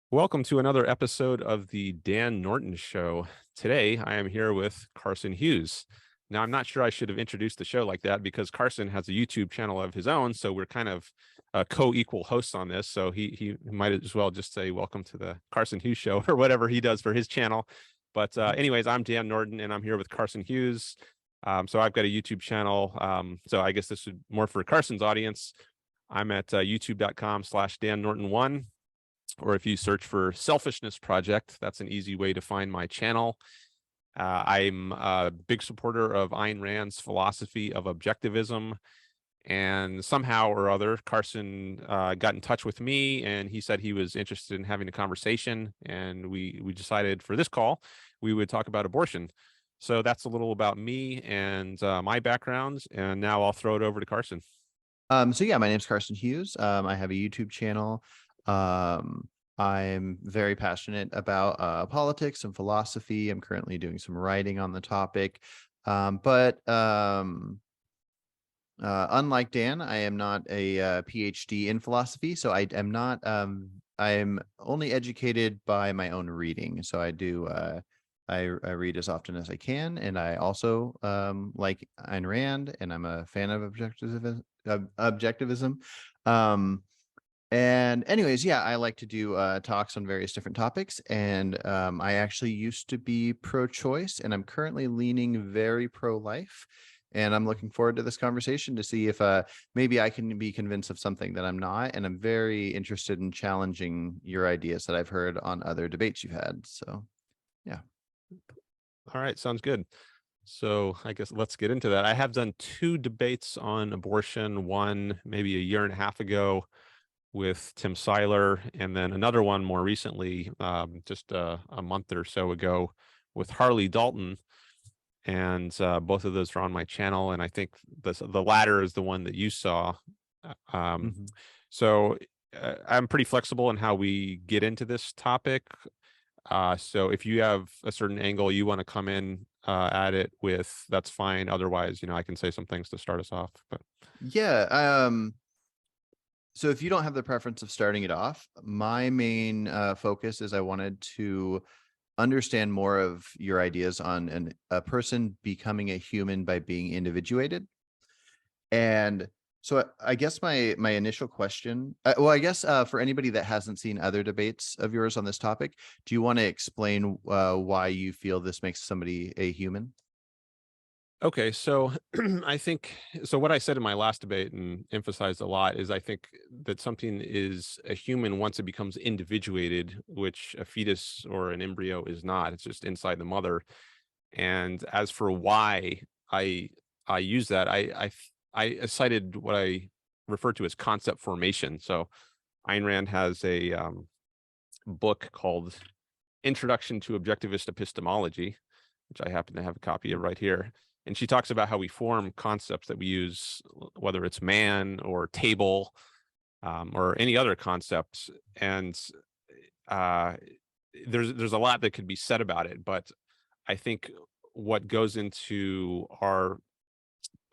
Welcome to another episode of the Dan Norton Show. Today, I am here with Carson Hughes. Now, I'm not sure I should have introduced the show like that because Carson has a YouTube channel of his own, so we're kind of co-equal hosts on this. So he might as well just say welcome to the Carson Hughes Show or whatever he does for his channel. But anyways, I'm Dan Norton, and I'm here with Carson Hughes. So I've got a YouTube channel. So I guess this is more for Carson's audience. I'm at youtube.com/Dan Norton1. Or if you search for Selfishness Project, that's an easy way to find my channel. I'm a big supporter of Ayn Rand's philosophy of objectivism. And somehow or other, Carson got in touch with me, and he said he was interested in having a conversation. And we decided for this call, we would talk about abortion. So that's a little about me and my background. And now I'll throw it over to Carson. So yeah, my name's Carson Hughes. I have a YouTube channel. I'm very passionate about politics and philosophy. I'm currently doing some writing on the topic. But unlike Dan, I am not a PhD in philosophy, so I am not. I'm only educated by my own reading. So I do. I read as often as I can, and I also like Ayn Rand, and I'm a fan of objectivism. And anyways, yeah, I like to do talks on various different topics. And I actually used to be pro-choice, and I'm currently leaning very pro-life. And I'm looking forward to this conversation to see if maybe I can be convinced of something that I'm not. And I'm very interested in challenging your ideas that I've heard on other debates you've had. So, yeah. All right, sounds good. So I guess let's get into that. I have done two debates on abortion, one maybe a year and a half ago with Tim Seiler, and then another one more recently, just a month or so ago with Harley Dalton. And both of those are on my channel. And I think the latter is the one that you saw. Um, Mhm. so I'm pretty flexible in how we get into this topic. So if you have a certain angle you want to come in at it with, that's fine. Otherwise, I can say some things to start us off. But Yeah. So if you don't have the preference of starting it off, my main focus is I wanted to understand more of your ideas on a person becoming a human by being individuated. And so I guess my initial question, well, I guess for anybody that hasn't seen other debates of yours on this topic, do you want to explain why you feel this makes somebody a human? okay, so I think so. What I said in my last debate and emphasized a lot is I think that something is a human once it becomes individuated, which a fetus or an embryo is not. It's just inside the mother. And as for why I I use that, I cited what I refer to as concept formation. So Ayn Rand has a book called Introduction to Objectivist Epistemology, which I happen to have a copy of right here. And she talks about how we form concepts that we use, whether it's man or table or any other concepts. And uh, there's a lot that could be said about it, but I think what goes into our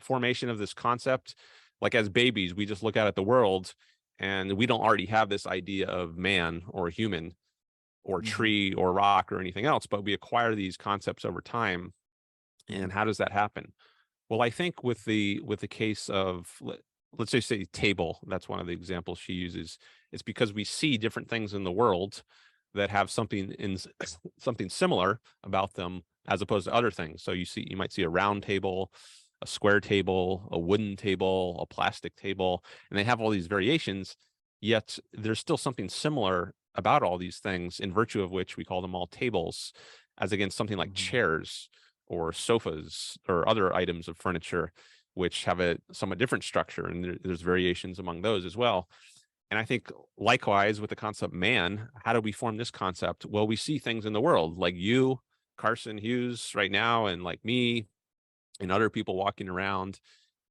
formation of this concept, like as babies, we just look out at the world and we don't already have this idea of man or human or Mhm. tree or rock or anything else, but we acquire these concepts over time. And how does that happen? Well, I think with the case of let's just say table, that's one of the examples she uses. It's because we see different things in the world that have something similar about them as opposed to other things. So you might see a round table, a square table, a wooden table, a plastic table, and they have all these variations, yet there's still something similar about all these things, in virtue of which we call them all tables, as against something like Mhm. chairs or sofas or other items of furniture, which have a somewhat different structure, and there's variations among those as well. And I think likewise with the concept man, how do we form this concept? Well, we see things in the world like you, Carson Hughes, right now, and like me and other people walking around.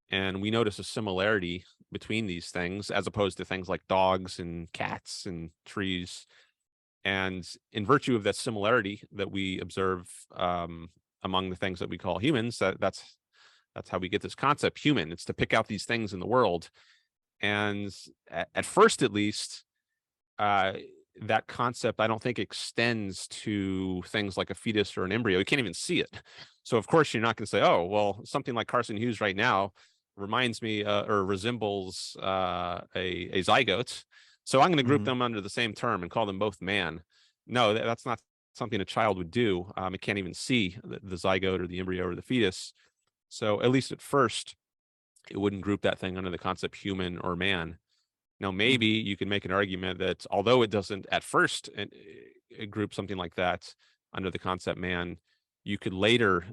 And we notice a similarity between these things as opposed to things like dogs and cats and trees. And in virtue of that similarity that we observe among the things that we call humans, that's how we get this concept human. It's to pick out these things in the world. And at first, at least, uh, that concept, I don't think, extends to things like a fetus or an embryo. You can't even see it. So of course you're not going to say, oh, well, something like Carson Hughes right now reminds me or resembles a zygote. So I'm going to group Hmm. them under the same term and call them both man. No, that's not something a child would do. It can't even see the zygote or the embryo or the fetus. So at least at first, it wouldn't group that thing under the concept human or man. Now, maybe you can make an argument that although it doesn't at first group something like that under the concept man, you could later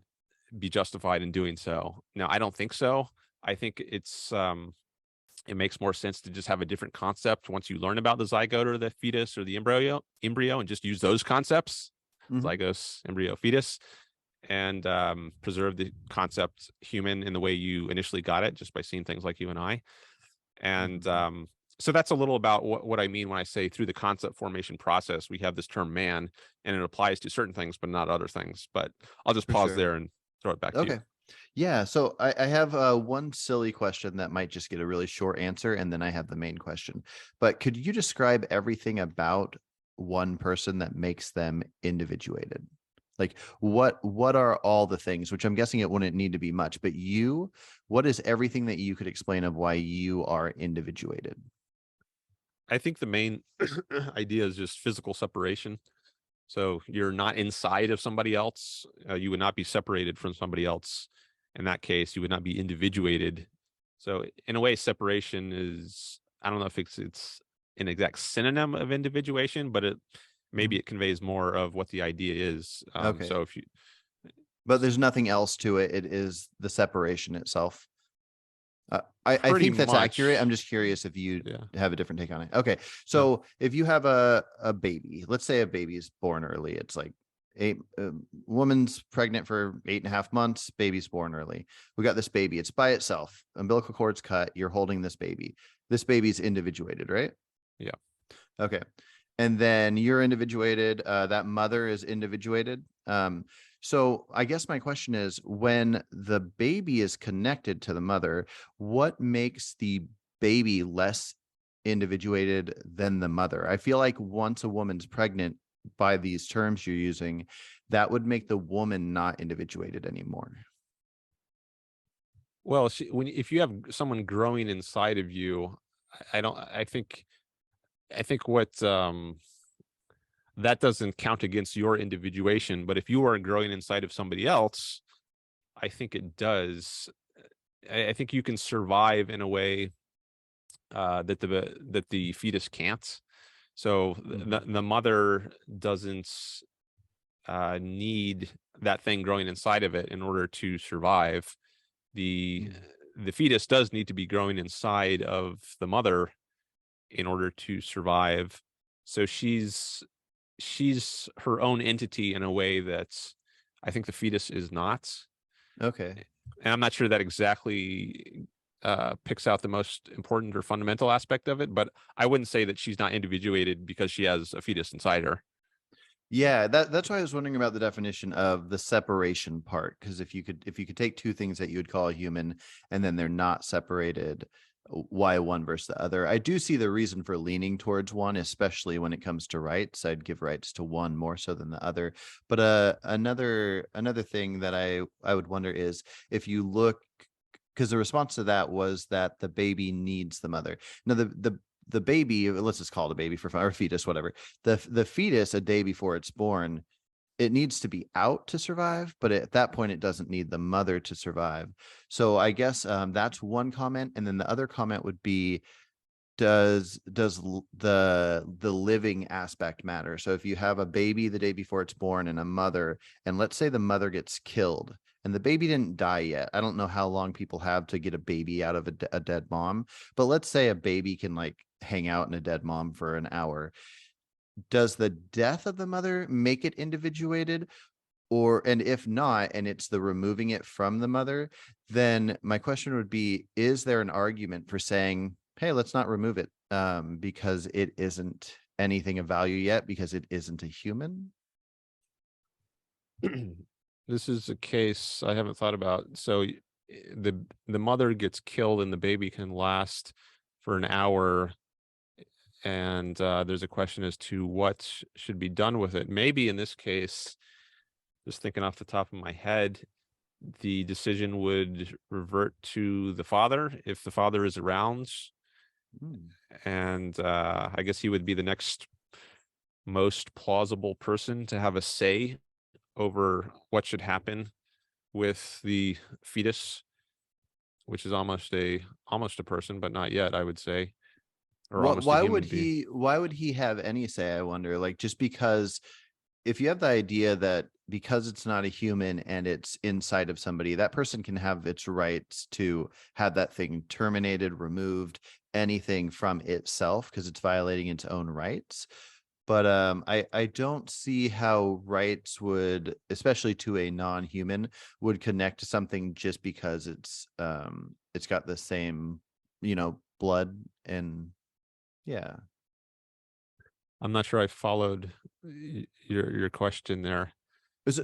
be justified in doing so. Now, I don't think so. I think it makes more sense to just have a different concept once you learn about the zygote or the fetus or the embryo, and just use those concepts, Hmm. zygos, embryo, fetus, and preserve the concept human in the way you initially got it, just by seeing things like you and I. And Hmm. so that's a little about what I mean when I say through the concept formation process, we have this term man, and it applies to certain things, but not other things. But I'll just For pause sure. there and throw it back to you. Okay. Yeah. So I have one silly question that might just get a really short answer, and then I have the main question. But could you describe everything about one person that makes them individuated? Like what are all the things, which I'm guessing it wouldn't need to be much, but you, what is everything that you could explain of why you are individuated? I think the main idea is just physical separation. So you're not inside of somebody else. You would not be separated from somebody else. In that case, you would not be individuated. So in a way, separation is, I don't know if it's an exact synonym of individuation, but maybe Mhm. it conveys more of what the idea is. Okay. So if you But there's nothing else to it. It is the separation itself. I pretty think that's accurate. I'm much, just curious if you yeah, have a different take on it. Okay. no, So if you have a baby, let's say a baby is born early, it's like eight woman's pregnant for 8.5 months, baby's born early. We got this baby, it's by itself, umbilical cord's cut, you're holding this baby. This baby's individuated, right? yeah. Okay. And then you're individuated. That mother is individuated. So I guess my question is, when the baby is connected to the mother, what makes the baby less individuated than the mother? I feel like once a woman's pregnant, by these terms you're using, that would make the woman not individuated anymore. Well, if you have someone growing inside of you, I don't. I think what that doesn't count against your individuation. But if you are growing inside of somebody else, I think it does. I think you can survive in a way that the fetus can't. So Mhm. the mother doesn't need that thing growing inside of it in order to survive. The Mm. the fetus does need to be growing inside of the mother in order to survive. So she's her own entity in a way that I think the fetus is not. Okay. And I'm not sure that exactly picks out the most important or fundamental aspect of it, but I wouldn't say that she's not individuated because she has a fetus inside her. Yeah, that's why I was wondering about the definition of the separation part. Because if you could take two things that you would call a human and then they're not separated, why one versus the other? I do see the reason for leaning towards one, especially when it comes to rights. I'd give rights to one more so than the other. But another thing that I would wonder is if you look, because the response to that was that the baby needs the mother. Now the baby, let's just call it a baby for fun, or fetus, whatever. The fetus, a day before it's born, it needs to be out to survive, but at that point it doesn't need the mother to survive. So I guess that's one comment, and then the other comment would be, does the living aspect matter? So if you have a baby the day before it's born and a mother, and let's say the mother gets killed and the baby didn't die yet. I don't know how long people have to get a baby out of a dead mom, but let's say a baby can like hang out in a dead mom for an hour. Does the death of the mother make it individuated? Or, and if not, and it's the removing it from the mother, then my question would be, is there an argument for saying, hey, let's not remove it because it isn't anything of value yet, because it isn't a human? This is a case I haven't thought about. So the mother gets killed and the baby can last for an hour. and there's a question as to what should be done with it. Maybe in this case, just thinking off the top of my head, the decision would revert to the father if the father is around, Mm. and I guess he would be the next most plausible person to have a say over what should happen with the fetus, which is almost a person, but not yet, I would say, or What almost a human being. why would he have any say, I wonder? Like, just because if you have the idea that because it's not a human and it's inside of somebody, that person can have its rights to have that thing terminated, removed, anything from itself because it's violating its own rights. But I don't see how rights would, especially to a non-human, would connect to something just because it's got the same, blood and yeah. I'm not sure I followed your question there. There's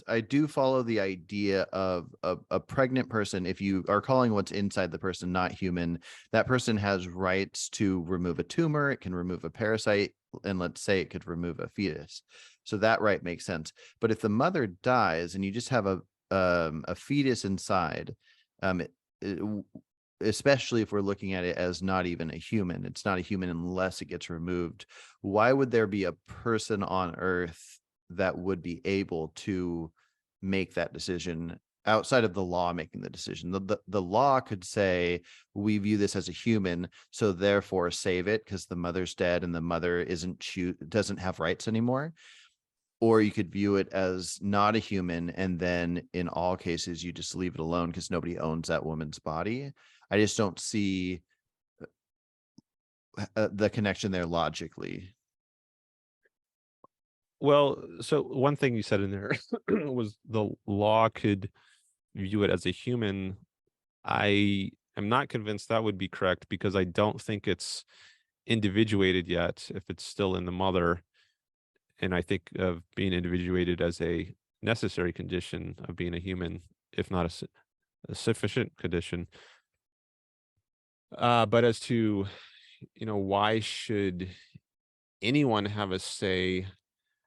I do follow the idea of a pregnant person. If you are calling what's inside the person not human, that person has rights to remove a tumor, it can remove a parasite, and let's say it could remove a fetus. So that right makes sense. But if the mother dies and you just have a fetus inside, um it- especially if we're looking at it as not even a human, it's not a human unless it gets removed. Why would there be a person on earth that would be able to make that decision outside of the law making the decision? The law could say, we view this as a human, so therefore save it because the mother's dead and the mother doesn't have rights anymore. Or you could view it as not a human, and then in all cases you just leave it alone because nobody owns that woman's body. I just don't see the connection there logically. Well, so one thing you said in there was the law could view it as a human. I am not convinced that would be correct because I don't think it's individuated yet if it's still in the mother. And I think of being individuated as a necessary condition of being a human, if not a sufficient condition. But as to, why should anyone have a say?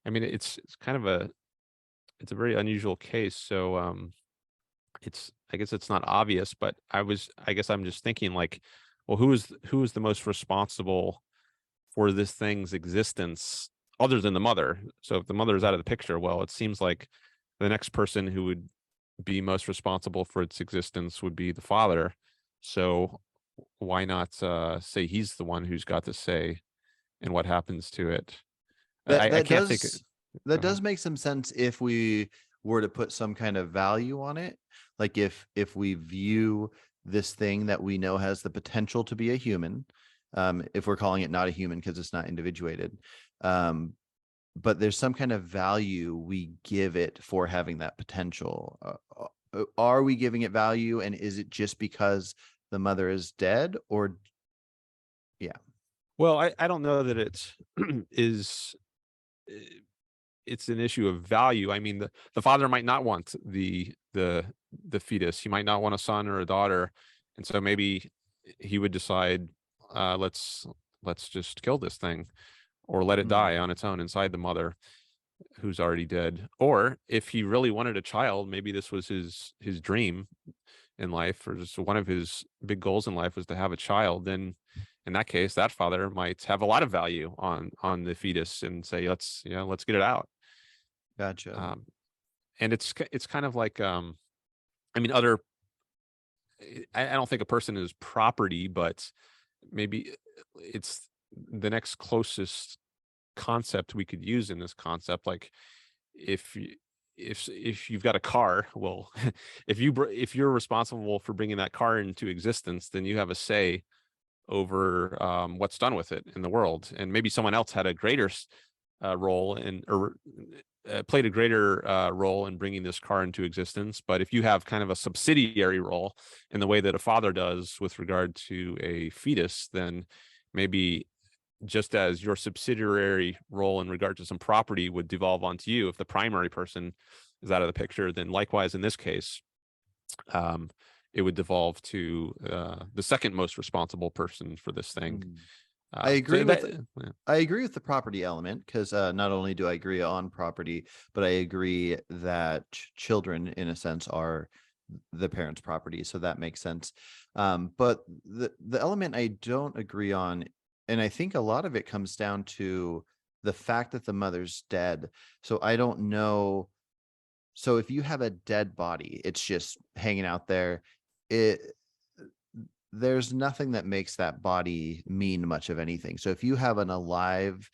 I mean, it's kind of it's a very unusual case. So I guess it's not obvious, but I guess I'm just thinking like, well, who is the most responsible for this thing's existence other than the mother? So if the mother is out of the picture, well, it seems like the next person who would be most responsible for its existence would be the father. So why not say he's the one who's got to say in what happens to it? that I that can't think. does that Go ahead. does make some sense if we were to put some kind of value on it. Like if we view this thing that we know has the potential to be a human, if we're calling it not a human because it's not individuated, um but there's some kind of value we give it for having that potential. Are we giving it value, and is it just because the mother is dead? Or yeah. Well, I don't know that it is it's an issue of value. I mean, the father might not want the fetus. He might not want a son or a daughter, and so maybe he would decide, let's just kill this thing or let it Mm. die on its own inside the mother who's already dead. Or if he really wanted a child, maybe this was his dream in life, or just one of his big goals in life was to have a child. Then in that case, that father might have a lot of value on the fetus and say, let's get it out. Gotcha. Um, and it's kind of like, I mean, other. I don't think a person is property, but maybe it's the next closest concept we could use in this concept. Like if if you've got a car, well, if you're responsible for bringing that car into existence, then you have a say over what's done with it in the world. And maybe someone else had a greater role in, or played a greater role in bringing this car into existence. But if you have kind of a subsidiary role in the way that a father does with regard to a fetus, then maybe just as your subsidiary role in regard to some property would devolve onto you if the primary person is out of the picture, then likewise in this case, um, it would devolve to the second most responsible person for this thing. Mm. I So agree with that, yeah. I agree with the property element, because not only do I agree on property, but I agree that children, in a sense, are the parents' property. So that makes sense. But the element I don't agree on, and I think a lot of it comes down to the fact that the mother's dead. So I don't know. So if you have a dead body, it's just hanging out there. It There's nothing that makes that body mean much of anything. So if you have an alive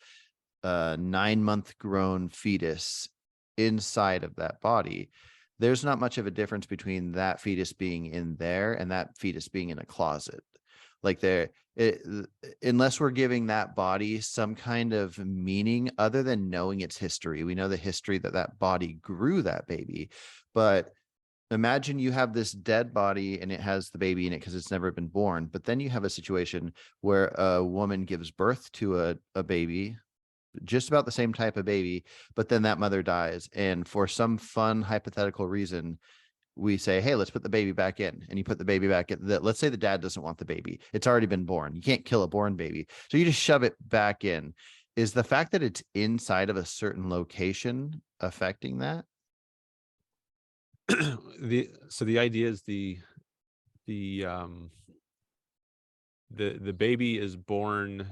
9-month grown fetus inside of that body, there's not much of a difference between that fetus being in there and that fetus being in a closet. Like unless we're giving that body some kind of meaning other than knowing its history. We know the history that that body grew that baby, but imagine you have this dead body and it has the baby in it because it's never been born. But then you have a situation where a woman gives birth to a baby, just about the same type of baby, but then that mother dies. And for some fun hypothetical reason, we say, hey, let's put the baby back in. And you put the baby back in. Let's say the dad doesn't want the baby. It's already been born. You can't kill a born baby. So you just shove it back in. Is the fact that it's inside of a certain location affecting that? The idea is the um the baby is born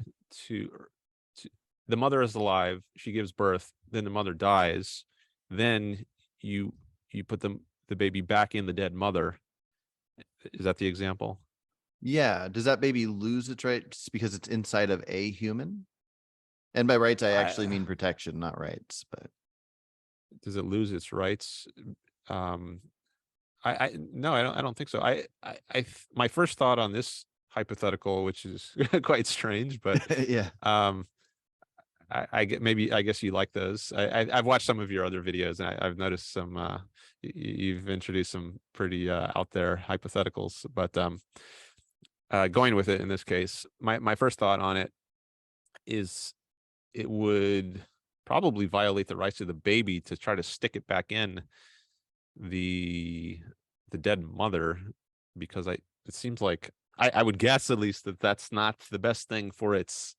to, to the mother is alive, she gives birth, then the mother dies, then you you put the baby back in the dead mother. Is that the example? Yeah. Does that baby lose its rights because it's inside of a human? And by rights, I actually I mean protection, not rights. But Does it lose its rights? Um, I no, I don't think so. My first thought on this hypothetical, which is quite strange, but yeah. um, I guess you like those. I've watched some of your other videos, and I've noticed some. You've introduced some pretty out there hypotheticals, but going with it in this case, my first thought on it is it would probably violate the rights of the baby to try to stick it back in the the dead mother, because it seems like I would guess at least that that's not the best thing for its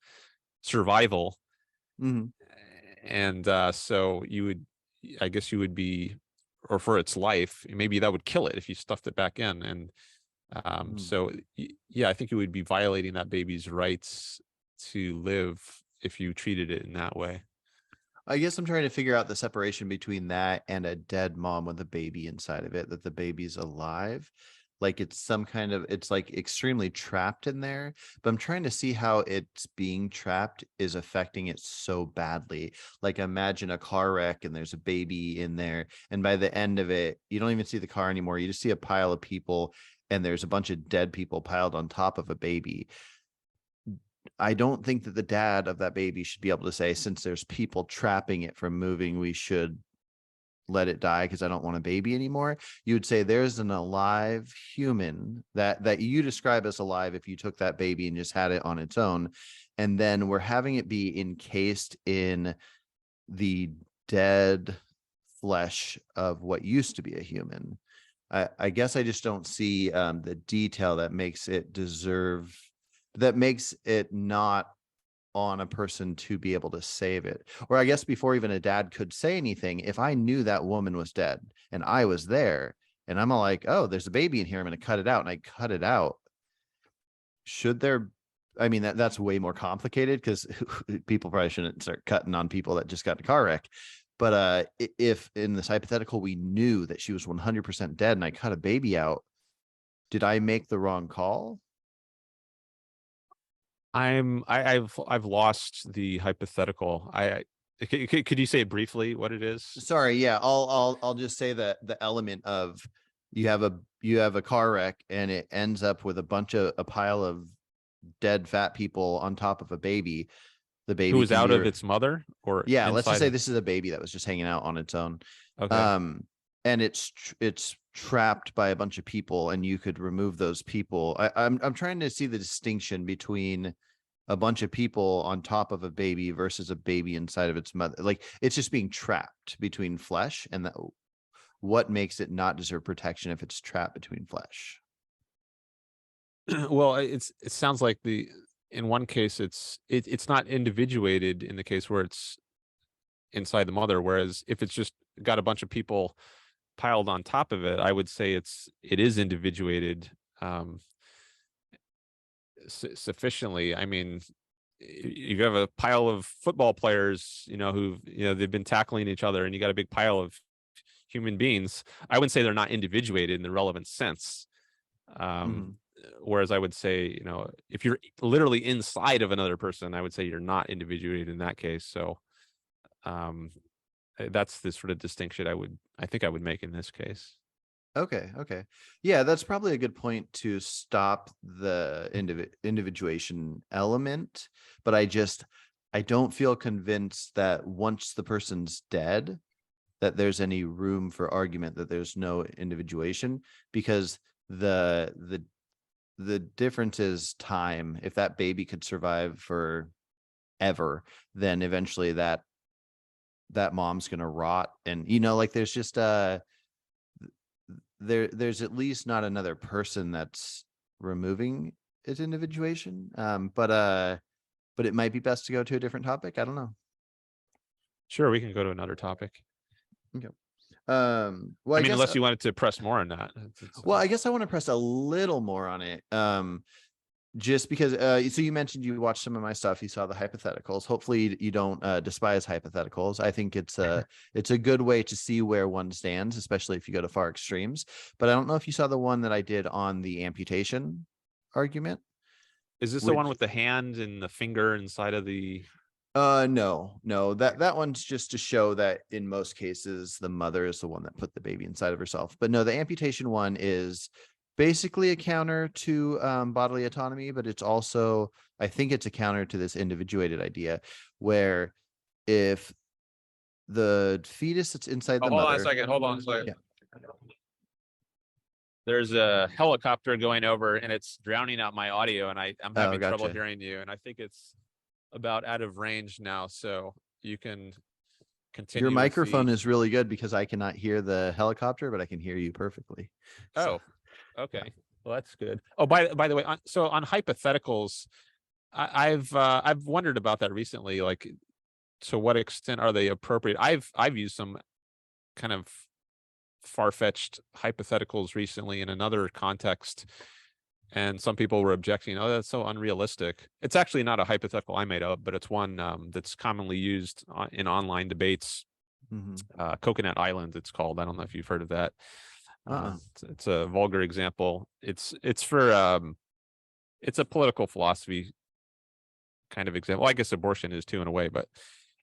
survival. Mhm. And so you would, I guess you would be, or for its life, maybe that would kill it if you stuffed it back in. And Mm. so yeah, I think you would be violating that baby's rights to live if you treated it in that way. I guess I'm trying to figure out the separation between that and a dead mom with a baby inside of it, that the baby's alive. Like it's some kind of, it's like extremely trapped in there. But I'm trying to see how it's being trapped is affecting it so badly. Like imagine a car wreck and there's a baby in there. And by the end of it, you don't even see the car anymore. You just see a pile of people and there's a bunch of dead people piled on top of a baby. I don't think that the dad of that baby should be able to say, since there's people trapping it from moving, we should let it die because I don't want a baby anymore. You would say there's an alive human that you describe as alive if you took that baby and just had it on its own. And then we're having it be encased in the dead flesh of what used to be a human. I guess I just don't see the detail that makes it deserve, that makes it not on a person to be able to save it. Or I guess before even a dad could say anything, if I knew that woman was dead and I was there and I'm all like, oh, there's a baby in here, I'm going to cut it out, and I cut it out, should there, I mean, that's way more complicated because people probably shouldn't start cutting on people that just got in a car wreck. But if in this hypothetical we knew that she was 100% dead and I cut a baby out, did I make the wrong call? I've lost the hypothetical. Could you say briefly what it is? Sorry, yeah, I'll just say that the element of you have a car wreck and it ends up with a pile of dead fat people on top of a baby. The Who baby was can out be of its mother or yeah, let's just inside say of? this is a baby that was just hanging out on its own. Okay. Um and it's trapped by a bunch of people and you could remove those people. I'm trying to see the distinction between a bunch of people on top of a baby versus a baby inside of its mother. Like it's just being trapped between flesh, and that what makes it not deserve protection if it's trapped between flesh. Well, it sounds like in one case it's not individuated in the case where it's inside the mother, whereas if it's just got a bunch of people piled on top of it, I would say it is individuated um, sufficiently. I mean, you have a pile of football players, who they've been tackling each other, and you got a big pile of human beings. I wouldn't say they're not individuated in the relevant sense. Um, Mhm. Whereas I would say, if you're literally inside of another person, I would say you're not individuated in that case. So um, that's the sort of distinction I think I would make in this case. Okay, okay. Yeah, that's probably a good point to stop the individuation element, but I don't feel convinced that once the person's dead, that there's any room for argument that there's no individuation, because the the difference is time. If that baby could survive for ever, then eventually that mom's gonna rot. And like there's just there's at least not another person that's removing its individuation. But it might be best to go to a different topic. I don't know. Sure, we can go to another topic. Okay. Well, I I mean, guess unless you wanted to press more on that. I want to press a little more on it. Just because so you mentioned you watched some of my stuff, you saw the hypotheticals. Hopefully you don't despise hypotheticals. I think it's a good way to see where one stands, especially if you go to far extremes. But I don't know if you saw the one that I did on the amputation argument. Is this the one Which with the hand and the finger inside of the? no, that one's just to show that in most cases the mother is the one that put the baby inside of herself. But no, the amputation one is basically a counter to bodily autonomy, but it's also, I think it's a counter to this individuated idea, where if the fetus that's inside Oh, the hold on a mother. second. Hold on a second. Yeah. There's a helicopter going over, and it's drowning out my audio, and I'm Oh, having trouble gotcha. hearing you. And I think it's about out of range now, so you can Your continue with microphone the. is really good because I cannot hear the helicopter, but I can hear you perfectly. So Oh, yeah. okay. Well, that's good. Oh, by the way, so on hypotheticals, I've wondered about that recently. Like, to what extent are they appropriate? I've used some kind of far-fetched hypotheticals recently in another context, and some people were objecting, oh, that's so unrealistic. It's actually not a hypothetical I made up, but it's one that's commonly used in online debates. Mhm. Coconut Island, it's called. I don't know if you've heard of that. Uh-uh. It's a vulgar example. It's a political philosophy kind of example. Well, I guess abortion is too in a way, but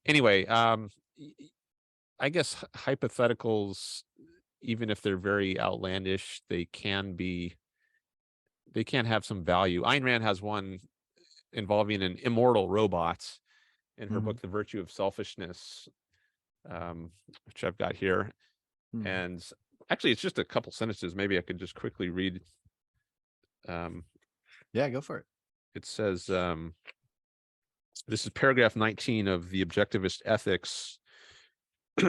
anyway, I guess hypotheticals, even if they're very outlandish, they can have some value. Ayn Rand has one involving an immortal robot in her Mhm. book, The Virtue of Selfishness, which I've got here. Mhm. And actually, it's just a couple sentences. Maybe I could just quickly read. Um, Yeah, go for it. it says, this is paragraph 19 of the Objectivist Ethics.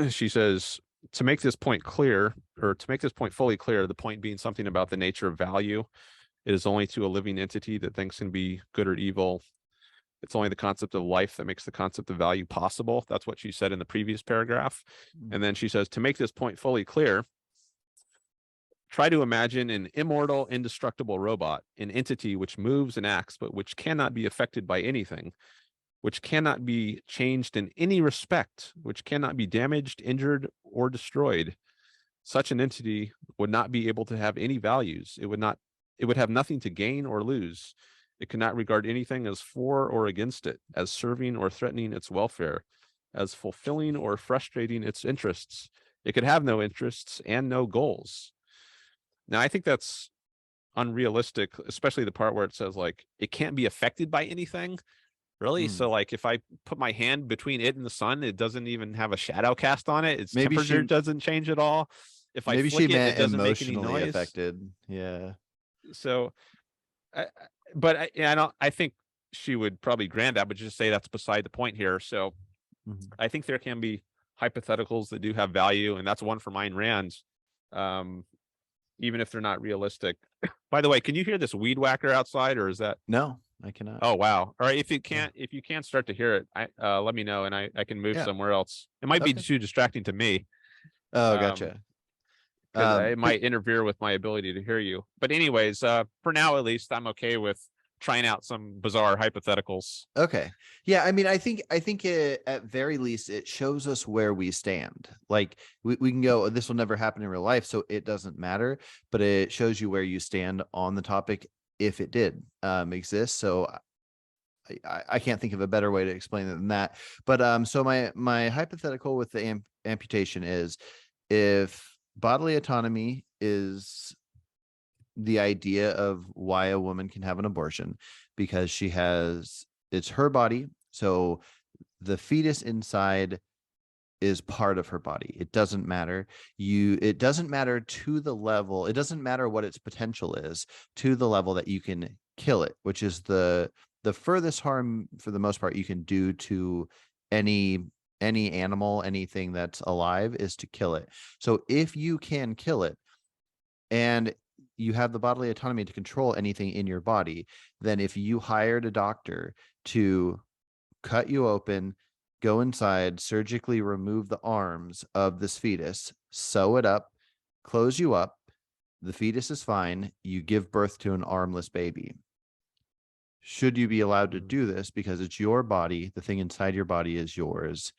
She says, to make this point clear, or to make this point fully clear, the point being something about the nature of value, it is only to a living entity that things can be good or evil. It's only the concept of life that makes the concept of value possible. That's what she said in the previous paragraph. Mhm. And then she says, to make this point fully clear, try to imagine an immortal, indestructible robot, an entity which moves and acts, but which cannot be affected by anything, which cannot be changed in any respect, which cannot be damaged, injured, or destroyed. Such an entity would not be able to have any values. It would have nothing to gain or lose. It cannot regard anything as for or against it, as serving or threatening its welfare, as fulfilling or frustrating its interests. It could have no interests and no goals. Now, I think that's unrealistic, especially the part where it says like it can't be affected by anything. Really? Mhm. So like if I put my hand between it and the sun, it doesn't even have a shadow cast on it. Its Maybe temperature she doesn't change at all. If I maybe she flick it, it meant doesn't make any emotionally noise. affected. Yeah. So, I, but I don't. I think she would probably grant that, but just say that's beside the point here. So Mhm. I think there can be hypotheticals that do have value, and that's one for Ayn Rand, even if they're not realistic. By the way, can you hear this weed whacker outside, or is that? No, I cannot. Oh wow! All right, Yeah. if you can't start to hear it, let me know, and I can move Yeah. somewhere else. It might be Okay. too distracting to me, Oh, um, gotcha. because it But might interfere with my ability to hear you. But anyways, for now at least, I'm okay with trying out some bizarre hypotheticals. okay. Yeah, I mean, I think it, at very least it shows us where we stand. Like we can go, "Oh, this will never happen in real life, so it doesn't matter," but it shows you where you stand on the topic if it did exist. So I can't think of a better way to explain it than that. But so my hypothetical with the amputation is, if bodily autonomy is the idea of why a woman can have an abortion, because it's her body, so the fetus inside is part of her body. It doesn't matter. It doesn't matter to the level, it doesn't matter what its potential is, to the level that you can kill it, which is the furthest harm for the most part you can do to any any animal, anything that's alive, is to kill it. So if you can kill it, and you have the bodily autonomy to control anything in your body, then if you hired a doctor to cut you open, go inside, surgically remove the arms of this fetus, sew it up, close you up, the fetus is fine, you give birth to an armless baby. Should you be allowed to Mm. do this because it's your body, the thing inside your body is yours?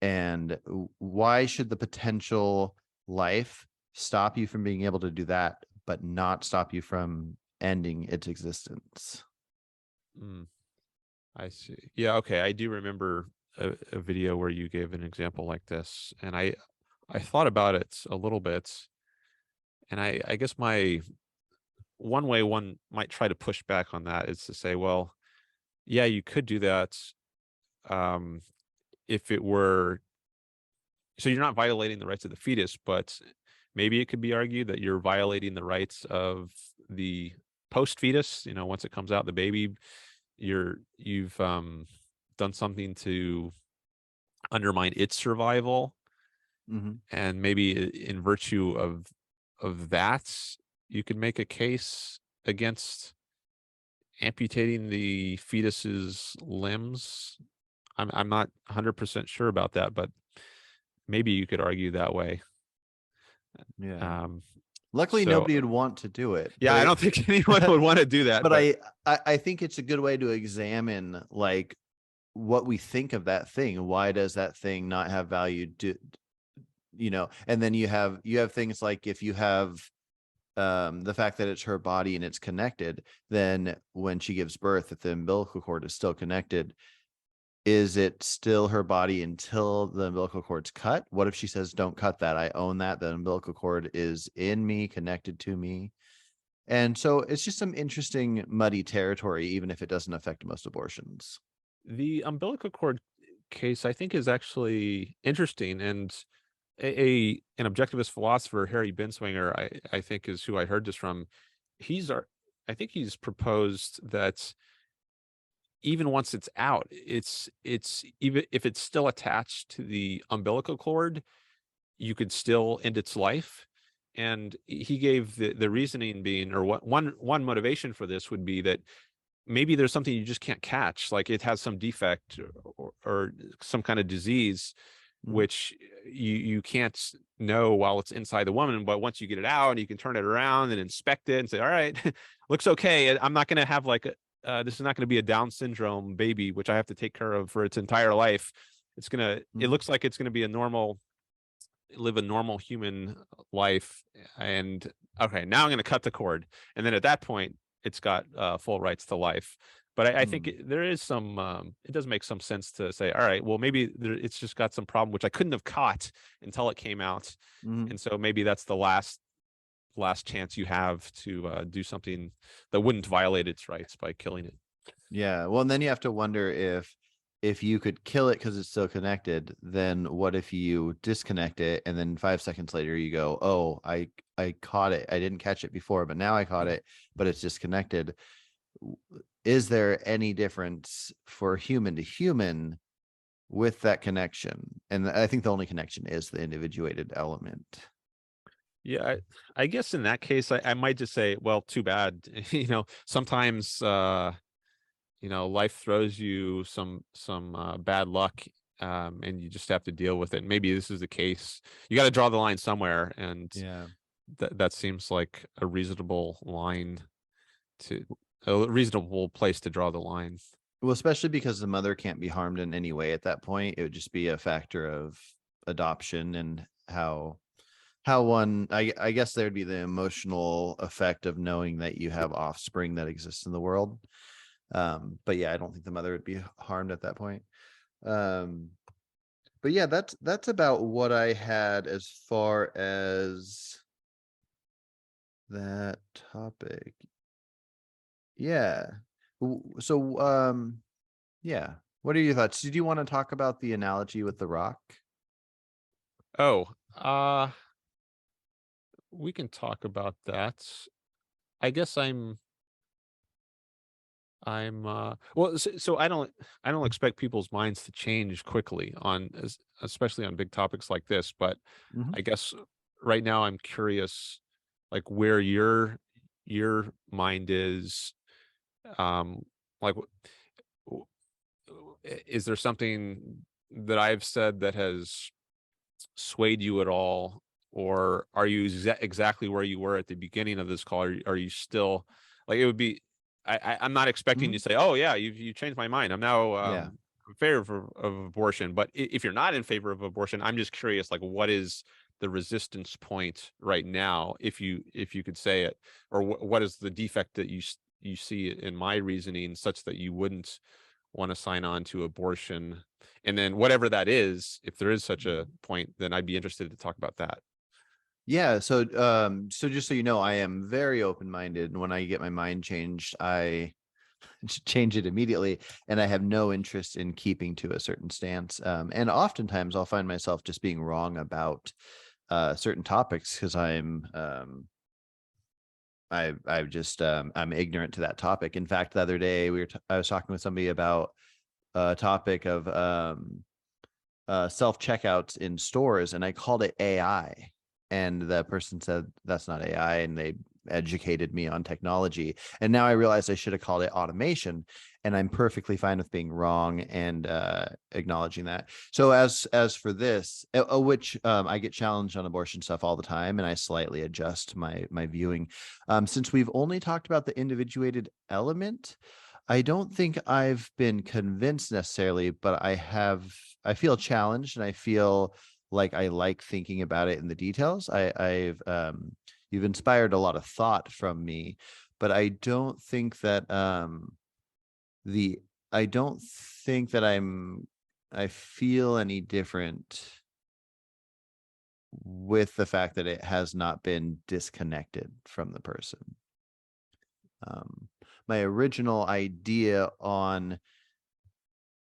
And why should the potential life stop you from being able to do that, but not stop you from ending its existence? Mm, I see. Yeah, okay. I do remember a video where you gave an example like this, and I thought about it a little bit, and I guess my one way one might try to push back on that is to say, well, yeah, you could do that, um, if it were so you're not violating the rights of the fetus, but maybe it could be argued that you're violating the rights of the post fetus. You know, once it comes out, the baby, you've done something to undermine its survival, Mhm. and maybe in virtue of that, you could make a case against amputating the fetus's limbs. I'm not 100% sure about that, but maybe you could argue that way. Yeah. Um, Luckily, so nobody would want to do it, yeah, I don't think anyone would want to do that, but but I think it's a good way to examine, like, what we think of that thing. Why does that thing not have value? And then you have things like, if you have the fact that it's her body and it's connected, then when she gives birth, if the umbilical cord is still connected, is it still her body until the umbilical cord's cut? What if she says, "Don't cut that, I own that, the umbilical cord is in me, connected to me"? And so it's just some interesting muddy territory, even if it doesn't affect most abortions. the umbilical cord case I think is actually interesting, and an objectivist philosopher, Harry Binswanger, I think is who I heard this from. He's our I think he's proposed that even once it's out, it's even if it's still attached to the umbilical cord, you could still end its life. And he gave the reasoning being, or what one motivation for this would be that maybe there's something you just can't catch, like it has some defect or some kind of disease, Mhm. which you can't know while it's inside the woman, but once you get it out, you can turn it around and inspect it and say, all right, looks okay. I'm not going to have like this is not going to be a Down syndrome baby, which I have to take care of for its entire life. It Mhm. looks like it's going to be live a normal human life. And okay, now I'm going to cut the cord, and then at that point it's got full rights to life. But I think Mhm. there is some it does make some sense to say, all right, well, maybe it's just got some problem which I couldn't have caught until it came out, Mhm. and so maybe that's the last chance you have to do something that wouldn't violate its rights by killing it. Yeah. Well, and then you have to wonder, if you could kill it because it's still connected, then what if you disconnect it and then 5 seconds later you go, "Oh, I caught it. I didn't catch it before, but now I caught it, but it's disconnected." W- Is there any difference for human to human with that connection? And I think the only connection is the individuated element. Yeah, I guess in that case, I might just say, well, too bad. Sometimes life throws you some bad luck, and you just have to deal with it. Maybe this is the case. You got to draw the line somewhere, and Yeah. that seems like to a reasonable place to draw the line. Well, especially because the mother can't be harmed in any way at that point. It would just be a factor of adoption and how one I guess there'd be the emotional effect of knowing that you have offspring that exists in the world. But yeah, I don't think the mother would be harmed at that point. Um, but yeah, that's about what I had as far as that topic. Yeah. So yeah. What are your thoughts? Did you want to talk about the analogy with the rock? Oh, we can talk about that. I guess I'm well, so I don't expect people's minds to change quickly especially on big topics like this, but Mhm. I guess right now I'm curious, like, where your mind is. um like w- is there something that I've said that has swayed you at all, or are you exactly where you were at the beginning of this call? Are you still, like, it would be, I'm not expecting you Mhm. to say, oh yeah, you changed my mind, I'm now Yeah. in favor of abortion. But if you're not in favor of abortion, I'm just curious, like, what is the resistance point right now, if you could say it, or what is the defect that you see in my reasoning such that you wouldn't want to sign on to abortion? And then whatever that is, if there is such a point, then I'd be interested to talk about that. Yeah, so just so you know, I am very open-minded, and when I get my mind changed, I change it immediately, and I have no interest in keeping to a certain stance. And oftentimes I'll find myself just being wrong about certain topics because I'm ignorant to that topic. In fact, the other day I was talking with somebody about a topic of self checkouts in stores, and I called it AI. And the person said that's not AI, and they educated me on technology. And now I realize I should have called it automation. And I'm perfectly fine with being wrong and acknowledging that. So as for this, which I get challenged on abortion stuff all the time, and I slightly adjust my viewing. Since we've only talked about the individuated element, I don't think I've been convinced necessarily, but I feel challenged, and I feel like I like thinking about it in the details. You've inspired a lot of thought from me, but the I don't think that I feel any different with the fact that it has not been disconnected from the person. Um, my original idea on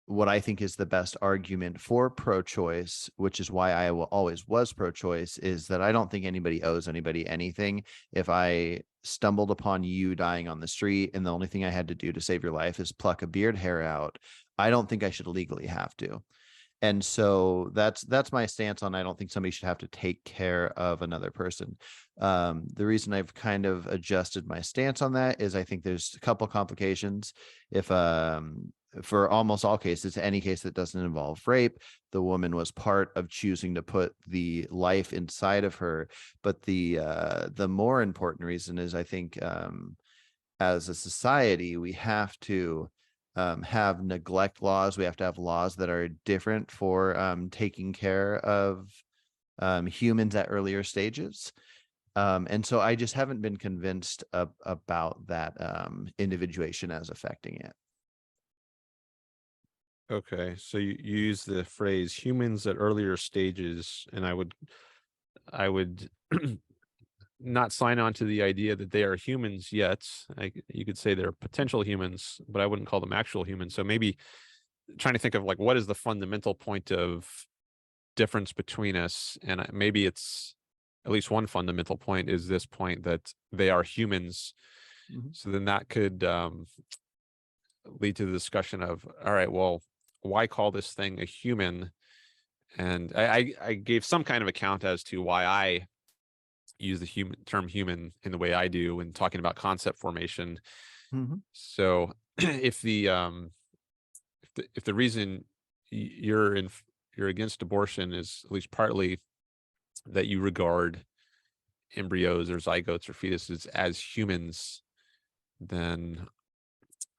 what I think is the best argument for pro-choice, which is why I always was pro-choice, is that I don't think anybody owes anybody anything. If I stumbled upon you dying on the street and the only thing I had to do to save your life is pluck a beard hair out, I don't think I should legally have to. And so that's my stance on, I don't think somebody should have to take care of another person. The reason I've kind of adjusted my stance on that is I think there's a couple complications. If For almost all cases, any case that doesn't involve rape, the woman was part of choosing to put the life inside of her. But the more important reason is, I think, as a society, we have to have neglect laws. We have to have laws that are different for taking care of humans at earlier stages. And so I just haven't been convinced about that individuation as affecting it. Okay, so you use the phrase humans at earlier stages, and I would not sign on to the idea that they are humans yet. You could say they're potential humans, but I wouldn't call them actual humans. So maybe trying to think of, like, what is the fundamental point of difference between us, and maybe it's at least one fundamental point is this point that they are humans. Mhm. So then that could lead to the discussion of, all right, well, why call this thing a human? And I gave some kind of account as to why I use the term human in the way I do when talking about concept formation. Mhm. So if the reason you're against abortion is at least partly that you regard embryos or zygotes or fetuses as humans, then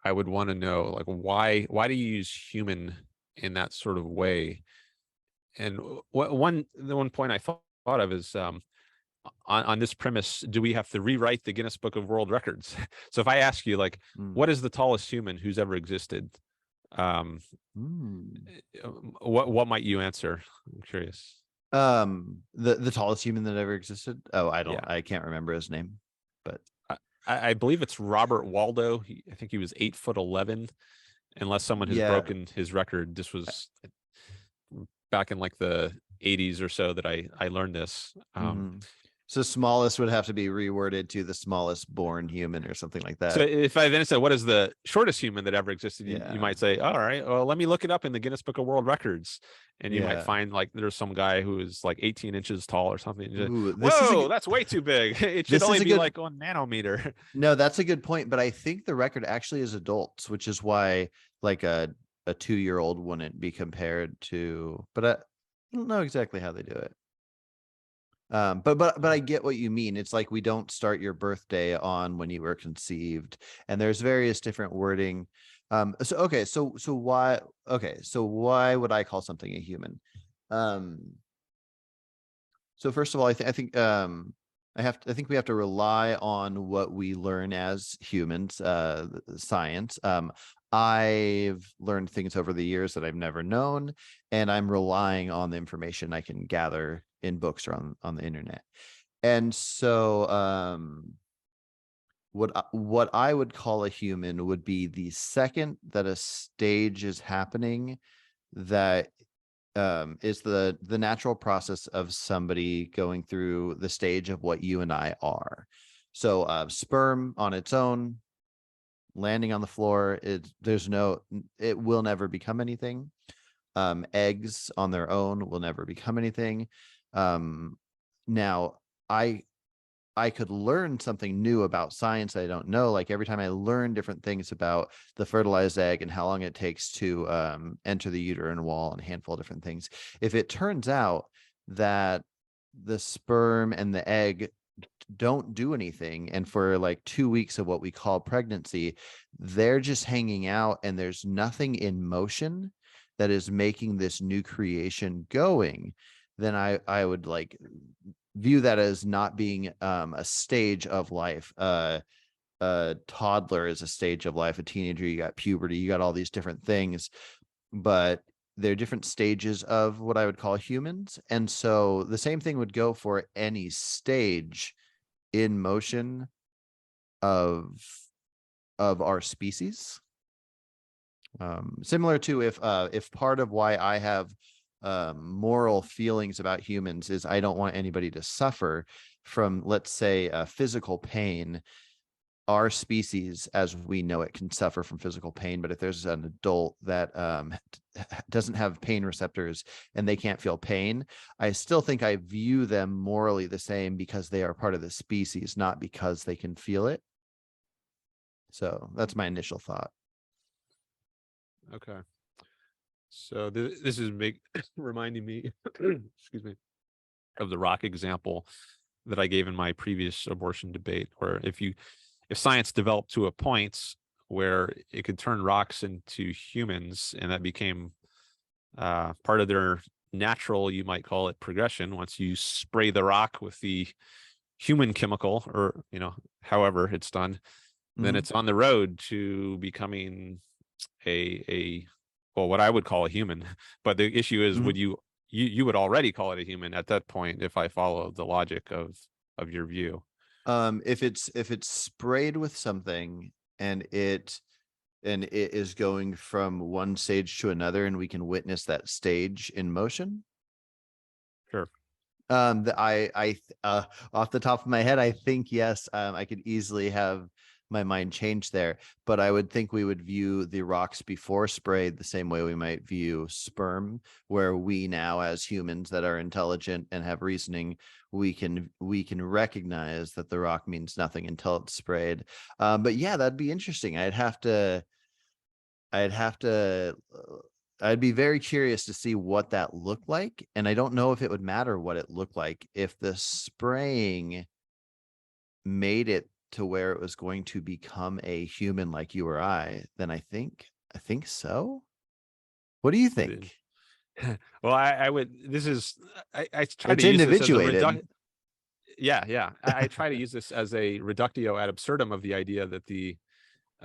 I would want to know, like, why do you use human in that sort of way? And the one point I thought of is, on this premise, do we have to rewrite the Guinness Book of World Records? So if I ask you, like, Mm. what is the tallest human who's ever existed? Um, Mm. what might you answer? I'm curious. The tallest human that ever existed. Oh, Yeah, I can't remember his name, but I, I believe it's Robert Waldo. I think he was 8 foot 11. Unless someone has yeah. broken his record, this was back in like the 80s or so that I learned this. Mhm. So smallest would have to be reworded to the smallest born human or something like So that. if I then said, what is the shortest human that ever existed? You Yeah. might say, all right, well, let me look it up in the Guinness Book of World Records. And you might Yeah. find like there's some guy who is like 18 inches tall or something. Ooh, this is a Whoa, good that's way too big. It should this only is a be good like 1 nanometer. no, that's a good point, but I think the record actually is adults, which is why like a 2-year-old wouldn't be compared to, but I don't know exactly how they do it. But I get what you mean. It's like we don't start your birthday on when you were conceived, and there's various different wording. So okay, so why would I call something a human? Um, so first of all, I think I think we have to rely on what we learn as humans, science. I've learned things over the years that I've never known, and I'm relying on the information I can gather in books or on the internet. And so what I would call a human would be the second that a stage is happening that is the natural process of somebody going through the stage of what you and I are. So sperm on its own, landing on the floor, it will never become anything. Eggs on their own will never become anything. Um, now, I I could learn something new about science I don't know. Like every time I learn different things about the fertilized egg and how long it takes to enter the uterine wall and a handful of different things. If it turns out that the sperm and the egg don't do anything, and for like 2 weeks of what we call pregnancy, they're just hanging out and there's nothing in motion that is making this new creation going, then I would like view that as not being a stage of life. A toddler is a stage of life. A teenager, you got puberty, you got all these different things, but they're different stages of what I would call humans. And so the same thing would go for any stage in motion of our species. Similar to if part of why I have moral feelings about humans is I don't want anybody to suffer from, let's say, physical pain. Our species, as we know it, can suffer from physical pain. But if there's an adult that doesn't have pain receptors and they can't feel pain, I still think I view them morally the same because they are part of the species, not because they can feel it. So that's my initial thought. Okay. So this is reminding me, excuse me, of the rock example that I gave in my previous abortion debate, where if science developed to a point where it could turn rocks into humans, and that became part of their natural, you might call it, progression. Once you spray the rock with the human chemical, or however it's done, then Mm-hmm. it's on the road to becoming a well, what I would call a human. But the issue is, Mm-hmm. would you would already call it a human at that point if I follow the logic of your view. If it's sprayed with something and it is going from one stage to another and we can witness that stage in motion, Sure. the I off the top of my head, I think yes, I could easily have my mind changed there. But I would think we would view the rocks before sprayed the same way we might view sperm, where we now, as humans that are intelligent and have reasoning, we can recognize that the rock means nothing until it's sprayed. But yeah, that'd be interesting. I'd have to I'd be very curious to see what that looked like. And I don't know if it would matter what it looked like if the spraying made it to where it was going to become a human like you or I, then I think so. What do you The- think? well, I would. This is. I try to It's use this as a individuated. Yeah, yeah. I try to use this as a reductio ad absurdum of the idea that the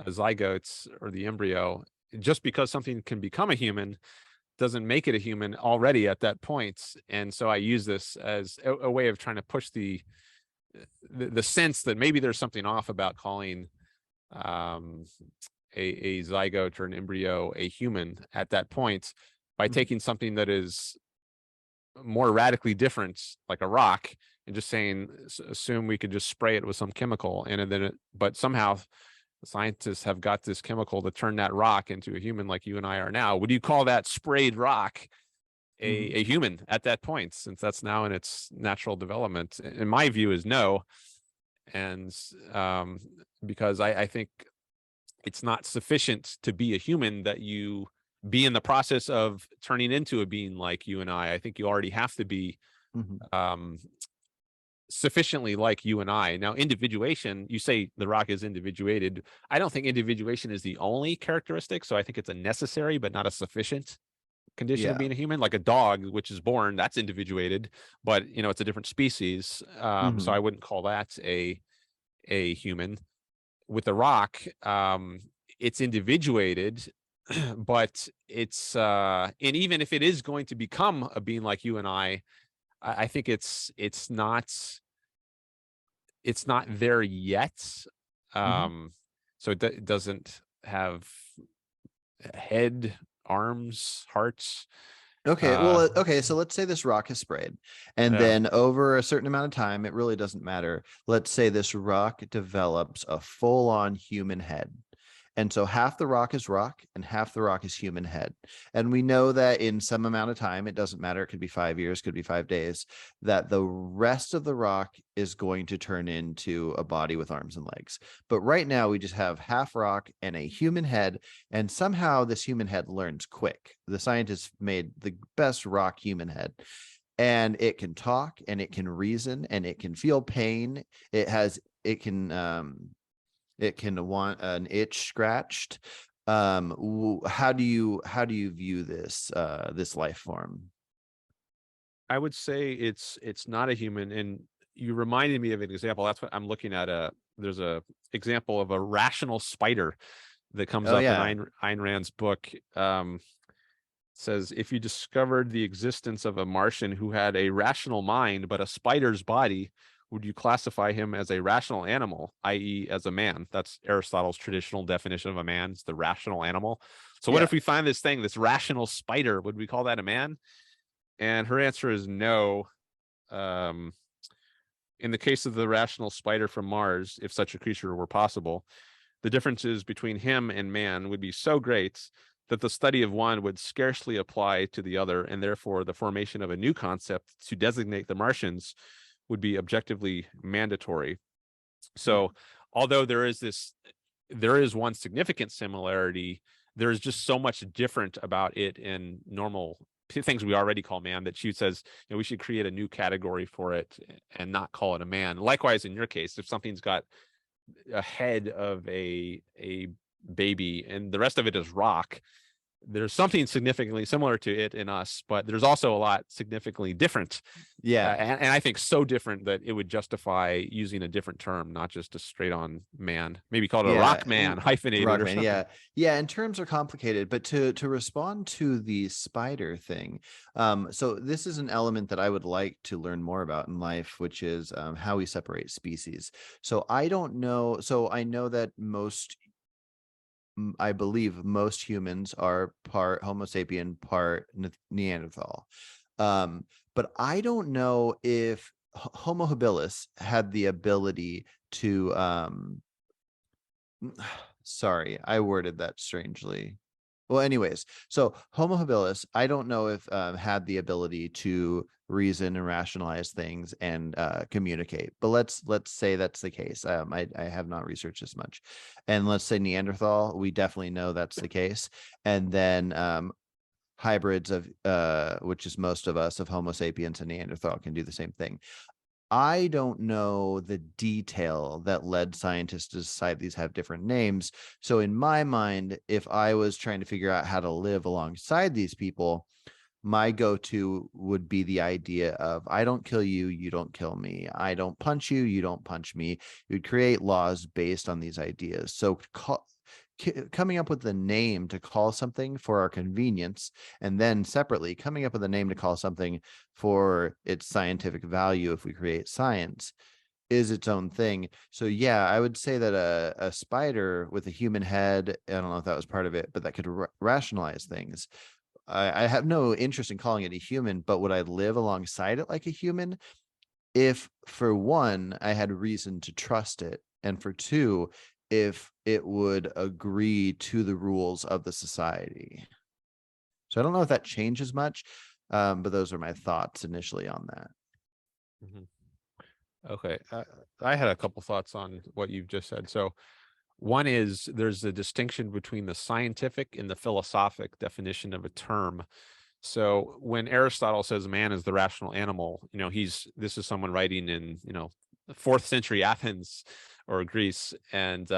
zygotes or the embryo, just because something can become a human, doesn't make it a human already at that point. And so I use this as a way of trying to push the sense that maybe there's something off about calling um, a zygote or an embryo a human at that point by Mhm. taking something that is more radically different, like a rock, and just saying, assume we could just spray it with some chemical, and then but somehow scientists have got this chemical to turn that rock into a human like you and I are now. Would you call that sprayed rock Mhm. a human at that point, since that's now in its natural development? In my view, is no. And because I think it's not sufficient to be a human that you be in the process of turning into a being like you and I. I think you already have to be Mhm. um, sufficiently like you and I. Now, individuation, you say the rock is individuated. I don't think individuation is the only characteristic. So I think it's a necessary, but not a sufficient condition of Yeah. being a human. Like a dog, which is born, that's individuated, but it's a different species. So I Mhm. wouldn't call that a human. With the rock, it's individuated, but and even if it is going to become a being like you and I think it's not there yet. Mhm. Um, so it doesn't have head, arms, hearts. Okay, well, Uh, okay, so let's say this rock is sprayed, and yeah, then over a certain amount of time, it really doesn't matter. Let's say this rock develops a full-on human head. And so half the rock is rock and half the rock is human head. And we know that in some amount of time, it doesn't matter. It could be 5 years, could be 5 days, that the rest of the rock is going to turn into a body with arms and legs. But right now, we just have half rock and a human head. And somehow this human head learns quick. The scientists made the best rock human head. And it can talk and it can reason and it can feel pain. It can want an itch scratched. How do you view this life form? I would say it's not a human. And you reminded me of an example. That's what I'm looking at. There's a example of a rational spider that comes Oh up in yeah. Ayn Rand's book. Says, if you discovered the existence of a Martian who had a rational mind but a spider's body, would you classify him as a rational animal, i.e., as a man? That's Aristotle's traditional definition of a man. It's the rational animal. So, what Yeah. if we find this rational spider? Would we call that a man? And her answer is no. Um, in the case of the rational spider from Mars, if such a creature were possible, the differences between him and man would be so great that the study of one would scarcely apply to the other, and therefore the formation of a new concept to designate the Martians would be objectively mandatory. Yeah. So, although there is one significant similarity, there is just so much different about it in normal things we already call man that she says we should create a new category for it and not call it a man. Likewise, in your case, if something's got a head of a baby and the rest of it is rock, there's something significantly similar to it in us, but there's also a lot significantly different. Yeah. And I think so different that it would justify using a different term, not just a straight on man. Maybe call it a Yeah. rock man, hyphenated or Rockman. something. Yeah. Yeah. And terms are complicated, but to respond to the spider thing, so this is an element that I would like to learn more about in life, which is how we separate species. So I don't know. So I know that I believe most humans are part Homo sapien, part Neanderthal. But I don't know if Homo habilis had the ability to Sorry, I worded that strangely. Well, anyways, so Homo habilis, I don't know if had the ability to reason and rationalize things and communicate, but let's say that's the case. I have not researched this much, and let's say Neanderthal, we definitely know that's the case, and then hybrids of which is most of us of Homo sapiens and Neanderthal can do the same thing. I don't know the detail that led scientists to decide these have different names. So in my mind, if I was trying to figure out how to live alongside these people, my go-to would be the idea of I don't kill you, you don't kill me. I don't punch you, you don't punch me. You would create laws based on these ideas. So coming up with a name to call something for our convenience, and then separately coming up with a name to call something for its scientific value if we create science is its own thing. So yeah, I would say that a spider with a human head, I don't know if that was part of it, but that could rationalize things. I have no interest in calling it a human, but would I live alongside it like a human? If for one, I had reason to trust it, and for two, if it would agree to the rules of the society. So I don't know if that changes much, but those are my thoughts initially on that. Mhm. Okay. I had a couple thoughts on what you've just said. So, one is there's a distinction between the scientific and the philosophic definition of a term. So, when Aristotle says man is the rational animal, this is someone writing in, the fourth century Athens or Greece, and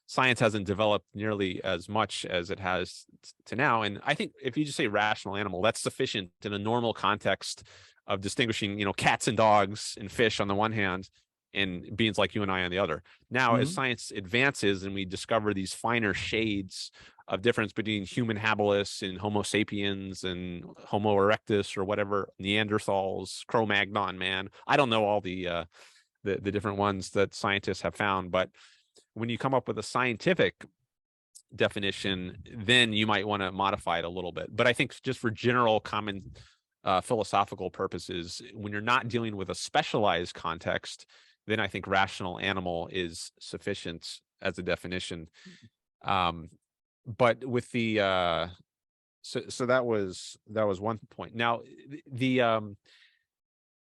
science hasn't developed nearly as much as it has to now. And I think if you just say rational animal, that's sufficient in a normal context of distinguishing, cats and dogs and fish on the one hand, and beings like you and I on the other. Now, as Mhm. science advances and we discover these finer shades of difference between human habilis and Homo sapiens and Homo erectus or whatever, Neanderthals, Cro-Magnon man. I don't know all the different ones that scientists have found, but when you come up with a scientific definition, then you might want to modify it a little bit. But I think just for general common philosophical purposes, when you're not dealing with a specialized context, then I think rational animal is sufficient as a definition. Um, but with the so that was one point. Now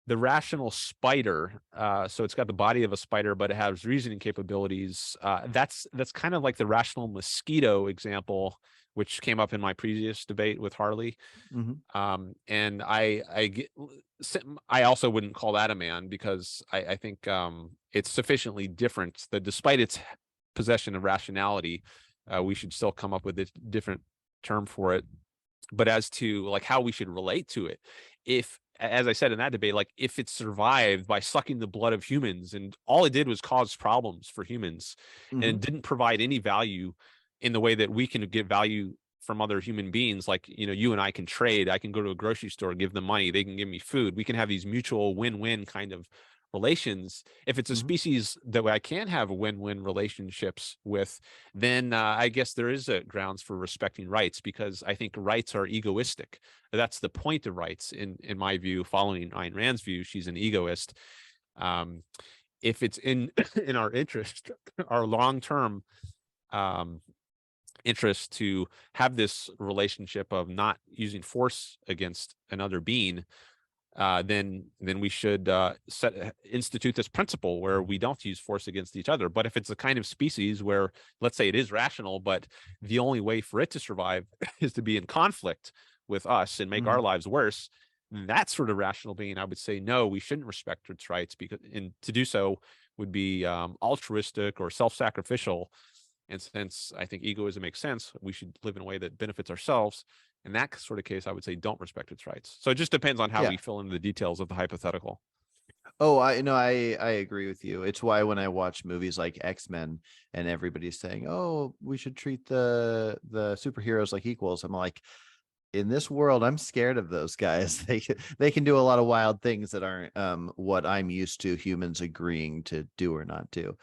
the rational spider, so it's got the body of a spider, but it has reasoning capabilities. That's kind of like the rational mosquito example, which came up in my previous debate with Harley. Mhm. And I also wouldn't call that a man because I think it's sufficiently different that despite its possession of rationality, we should still come up with a different term for it. But as to like how we should relate to it, if as I said in that debate, like if it survived by sucking the blood of humans and all it did was cause problems for humans and Mhm. didn't provide any value in the way that we can get value from other human beings, like you and I can trade. I can go to a grocery store, give them money, they can give me food. We can have these mutual win-win kind of relations. If it's a Mhm. species that I can have win-win relationships with, then I guess there is a grounds for respecting rights because I think rights are egoistic. That's the point of rights, in my view. Following Ayn Rand's view, she's an egoist. Um, if it's in in our interest, our long term um, interest to have this relationship of not using force against another being, then we should institute this principle where we don't use force against each other. But if it's a kind of species where, let's say, it is rational, but the only way for it to survive is to be in conflict with us and make our Mhm. lives worse, that sort of rational being, I would say, no, we shouldn't respect its rights because, and to do so would be altruistic or self-sacrificial. And since I think egoism makes sense, we should live in a way that benefits ourselves. In that sort of case, I would say don't respect its rights. So it just depends on how Yeah. we fill in the details of the hypothetical. Oh, I know. I agree with you. It's why when I watch movies like X-Men and everybody's saying, "Oh, we should treat the superheroes like equals," I'm like, in this world, I'm scared of those guys. They can do a lot of wild things that aren't what I'm used to humans agreeing to do or not do.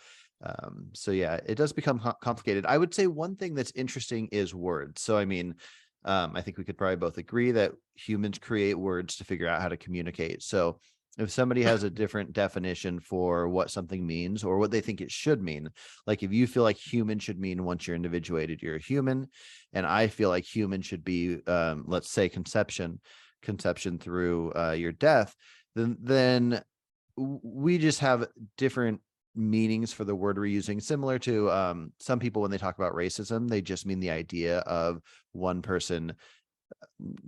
So yeah, it does become complicated. I would say one thing that's interesting is words. So I mean, I think we could probably both agree that humans create words to figure out how to communicate. So If somebody has a different definition for what something means or what they think it should mean, like if you feel like human should mean once you're individuated, you're a human, and I feel like human should be, let's say, conception through your death, then we just have different meanings for the word we're using, similar to some people when they talk about racism, they just mean the idea of one person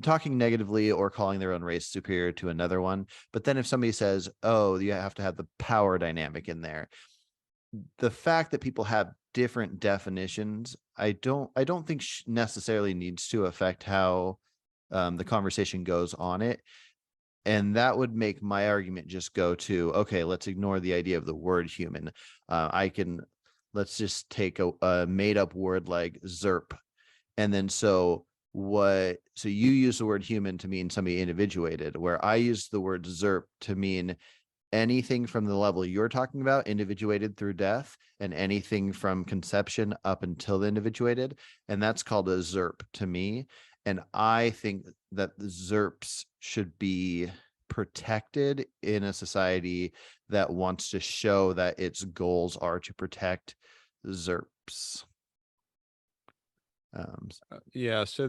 talking negatively or calling their own race superior to another one. But then if somebody says, oh, you have to have the power dynamic in there, the fact that people have different definitions, I don't think necessarily needs to affect how the conversation goes on it. And that would make my argument just go to, okay, let's ignore the idea of the word human. Let's just take a made up word like zerp. And then so you use the word human to mean somebody individuated, where I use the word zerp to mean anything from the level you're talking about, individuated through death, and anything from conception up until the individuated. And that's called a zerp to me. And I think that the zerps should be protected in a society that wants to show that its goals are to protect zerps. Yeah. So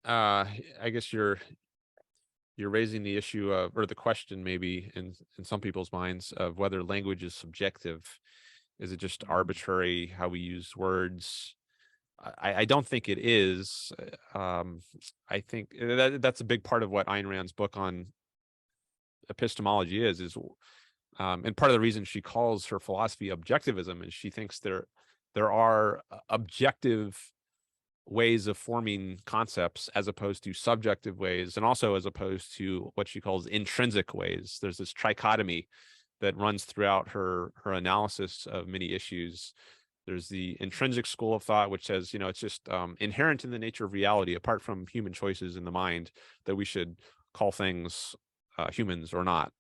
I guess you're raising the issue of, or the question maybe in some people's minds, of whether language is subjective. Is it just arbitrary how we use words? I don't think it is. I think that's a big part of what Ayn Rand's book on epistemology is, and part of the reason she calls her philosophy objectivism is she thinks there are objective ways of forming concepts as opposed to subjective ways, and also as opposed to what she calls intrinsic ways. There's this trichotomy that runs throughout her analysis of many issues. There's the intrinsic school of thought, which says, it's just inherent in the nature of reality, apart from human choices in the mind, that we should call things humans or not.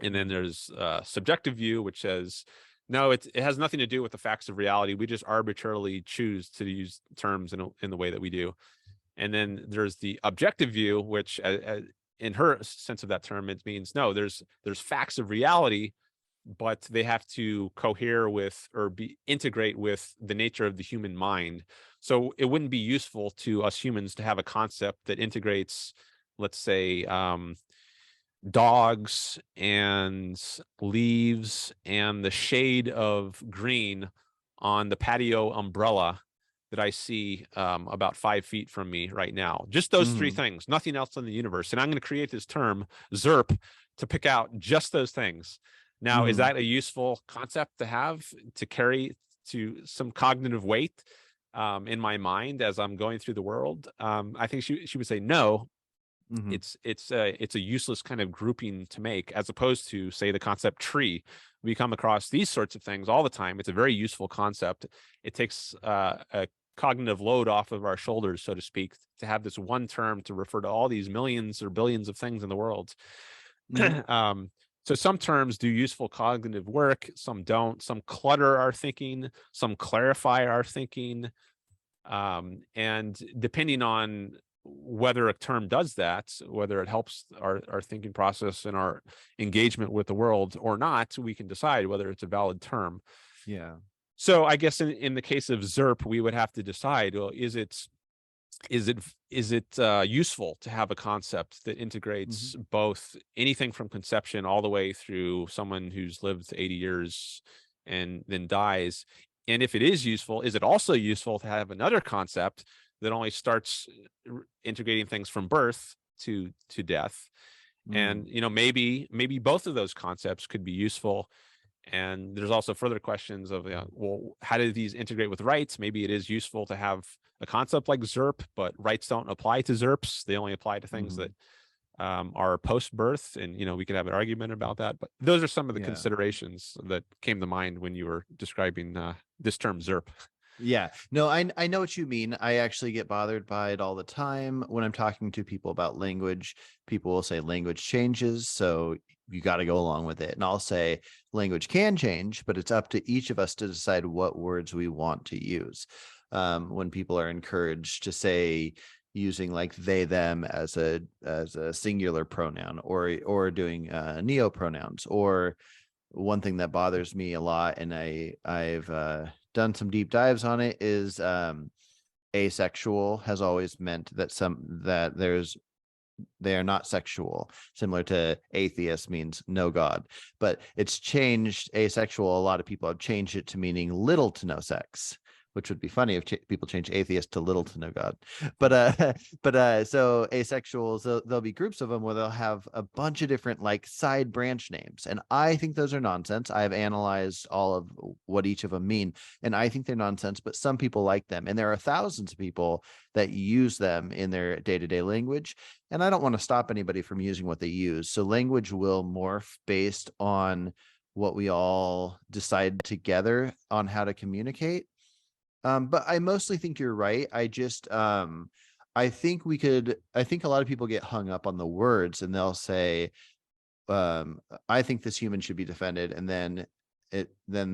And then there's subjective view, which says, no, it has nothing to do with the facts of reality. We just arbitrarily choose to use terms in the way that we do. And then there's the objective view, which in her sense of that term, it means, no, there's facts of reality, but they have to cohere with or integrate with the nature of the human mind. So it wouldn't be useful to us humans to have a concept that integrates, let's say, dogs and leaves and the shade of green on the patio umbrella that I see about 5 feet from me right now. Just those three things, nothing else in the universe. And I'm going to create this term zerp to pick out just those things. Now, is that a useful concept to have, to carry to some cognitive weight in my mind as I'm going through the world? I think she would say no. It's a useless kind of grouping to make, as opposed to, say, the concept tree. We come across these sorts of things all the time. It's a very useful concept. It takes a cognitive load off of our shoulders, so to speak, to have this one term to refer to all these millions or billions of things in the world. So some terms do useful cognitive work, some don't. Some clutter our thinking, some clarify our thinking. And depending on whether a term does that, whether it helps our thinking process and our engagement with the world or not, we can decide whether it's a valid term. Yeah. So I guess in the case of ZERP, we would have to decide, well, is it useful to have a concept that integrates both anything from conception all the way through someone who's lived 80 years and then dies? And if it is useful, is it also useful to have another concept that only starts integrating things from birth to death? And maybe both of those concepts could be useful. And there's also further questions of, well, how do these integrate with rights? Maybe it is useful to have a concept like ZERP, but rights don't apply to ZERPs. They only apply to things that are post-birth. And, we could have an argument about that. But those are some of the considerations that came to mind when you were describing this term ZERP. Yeah, no, I know what you mean. I actually get bothered by it all the time when I'm talking to people about language. People will say language changes, so you got to go along with it. And I'll say language can change, but it's up to each of us to decide what words we want to use. When people are encouraged to say, using like they them as a singular pronoun, or doing neopronouns. Or one thing that bothers me a lot, and I've done some deep dives on it, is asexual has always meant that they are not sexual, similar to atheist means no God. But it's changed asexual. A lot of people have changed it to meaning little to no sex, which would be funny if people change atheist to little to no God. But so asexuals, there'll be groups of them where they'll have a bunch of different like side branch names, and I think those are nonsense. I've analyzed all of what each of them mean, and I think they're nonsense, but some people like them, and there are thousands of people that use them in their day-to-day language, and I don't want to stop anybody from using what they use. So language will morph based on what we all decide together on how to communicate. But I mostly think you're right. I think I think a lot of people get hung up on the words, and they'll say, I think this human should be defended. And then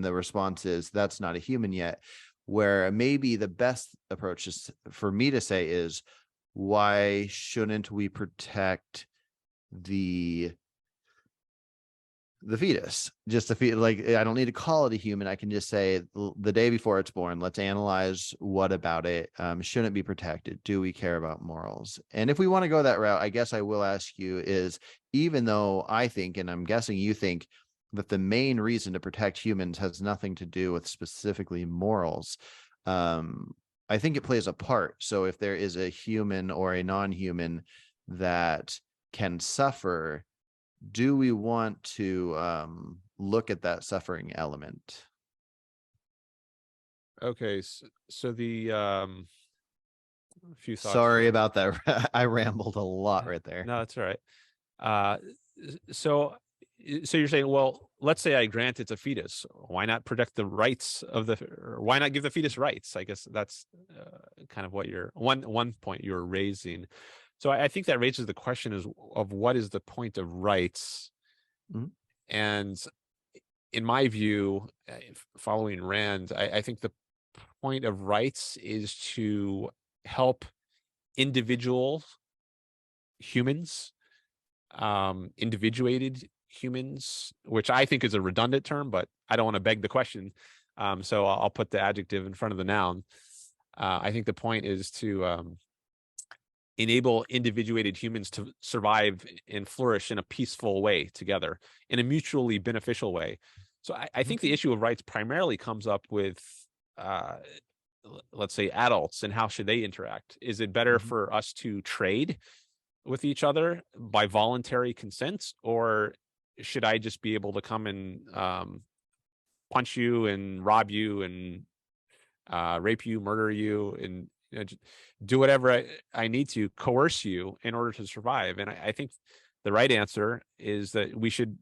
the response is, that's not a human yet. Where maybe the best approach is for me to say is, why shouldn't we protect the fetus? Just the fetus. Like, I don't need to call it a human. I can just say the day before it's born, let's analyze what about it shouldn't be protected. Do we care about morals? And if we want to go that route, I guess I will ask you is, even though I think, and I'm guessing you think, that the main reason to protect humans has nothing to do with specifically morals, I think it plays a part. So if there is a human or a non-human that can suffer, do we want to look at that suffering element? Okay, so the a few thoughts Sorry here. about that. I rambled a lot right there. No, that's all right. Uh, so so you're saying, well, let's say I grant it's a fetus. Why not protect the rights of the, or why not give the fetus rights? I guess that's kind of what you're one point you're raising. So I think that raises the question of what is the point of rights? Mhm. And in my view, following Rand, I think the point of rights is to help individual humans, individuated humans, which I think is a redundant term, but I don't want to beg the question. So I'll put the adjective in front of the noun. I think the point is to enable individuated humans to survive and flourish in a peaceful way together, in a mutually beneficial way. So I think the Okay. issue of rights primarily comes up with, uh, let's say, adults, and how should they interact? Is it better Mhm. for us to trade with each other by voluntary consent, or should I just be able to come and punch you and rob you and rape you, murder you, and do whatever I need to coerce you in order to survive? And I think the right answer is that we should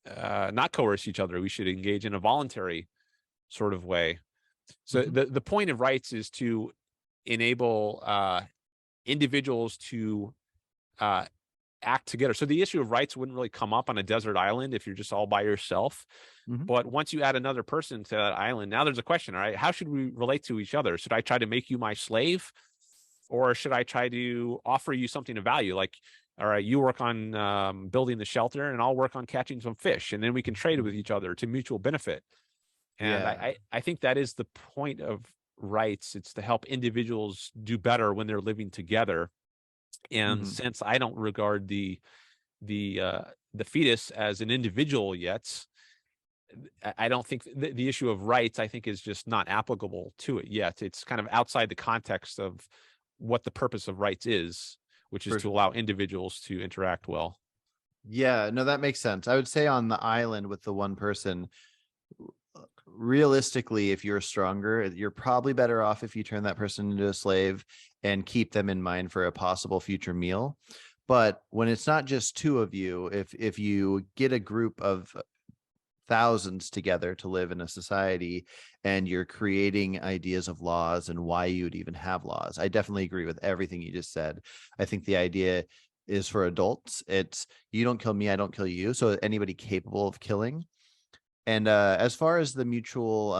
not coerce each other. We should engage in a voluntary sort of way. So Mhm. the point of rights is to enable individuals to uh, act together. So the issue of rights wouldn't really come up on a desert island if you're just all by yourself. Mhm. But once you add another person to that island, now there's a question, all right? How should we relate to each other? Should I try to make you my slave? Or should I try to offer you something of value? Like, all right, you work on building the shelter and I'll work on catching some fish. And then we can trade with Mhm. each other to mutual benefit. And Yeah. I think that is the point of rights. It's to help individuals do better when they're living together. And Mhm. since I don't regard the uh, the fetus as an individual yet, I don't think the issue of rights, I think, is just not applicable to it yet. It's kind of outside the context of what the purpose of rights is, which is For to allow individuals to interact well. Yeah, no, that makes sense. I would say on the island with the one person, realistically, if you're stronger, you're probably better off if you turn that person into a slave and keep them in mind for a possible future meal. But when it's not just two of you, if you get a group of thousands together to live in a society, and you're creating ideas of laws and why you'd even have laws, I definitely agree with everything you just said. I think the idea is, for adults, it's you don't kill me, I don't kill you. So anybody capable of killing. And as far as the mutual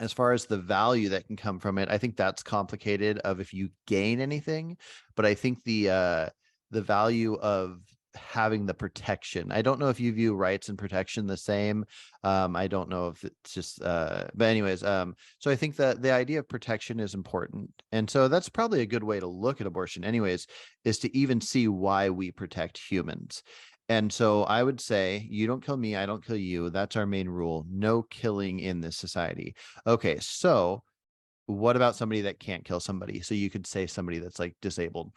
As far as the value that can come from it, I think that's complicated of if you gain anything, but I think the value of having the protection. I don't know if you view rights and protection the same. I don't know if it's just but anyways, so I think that the idea of protection is important. And so that's probably a good way to look at abortion anyways, is to even see why we protect humans. And so I would say, you don't kill me, I don't kill you. That's our main rule. No killing in this society. Okay, so what about somebody that can't kill somebody? So you could say somebody that's like disabled.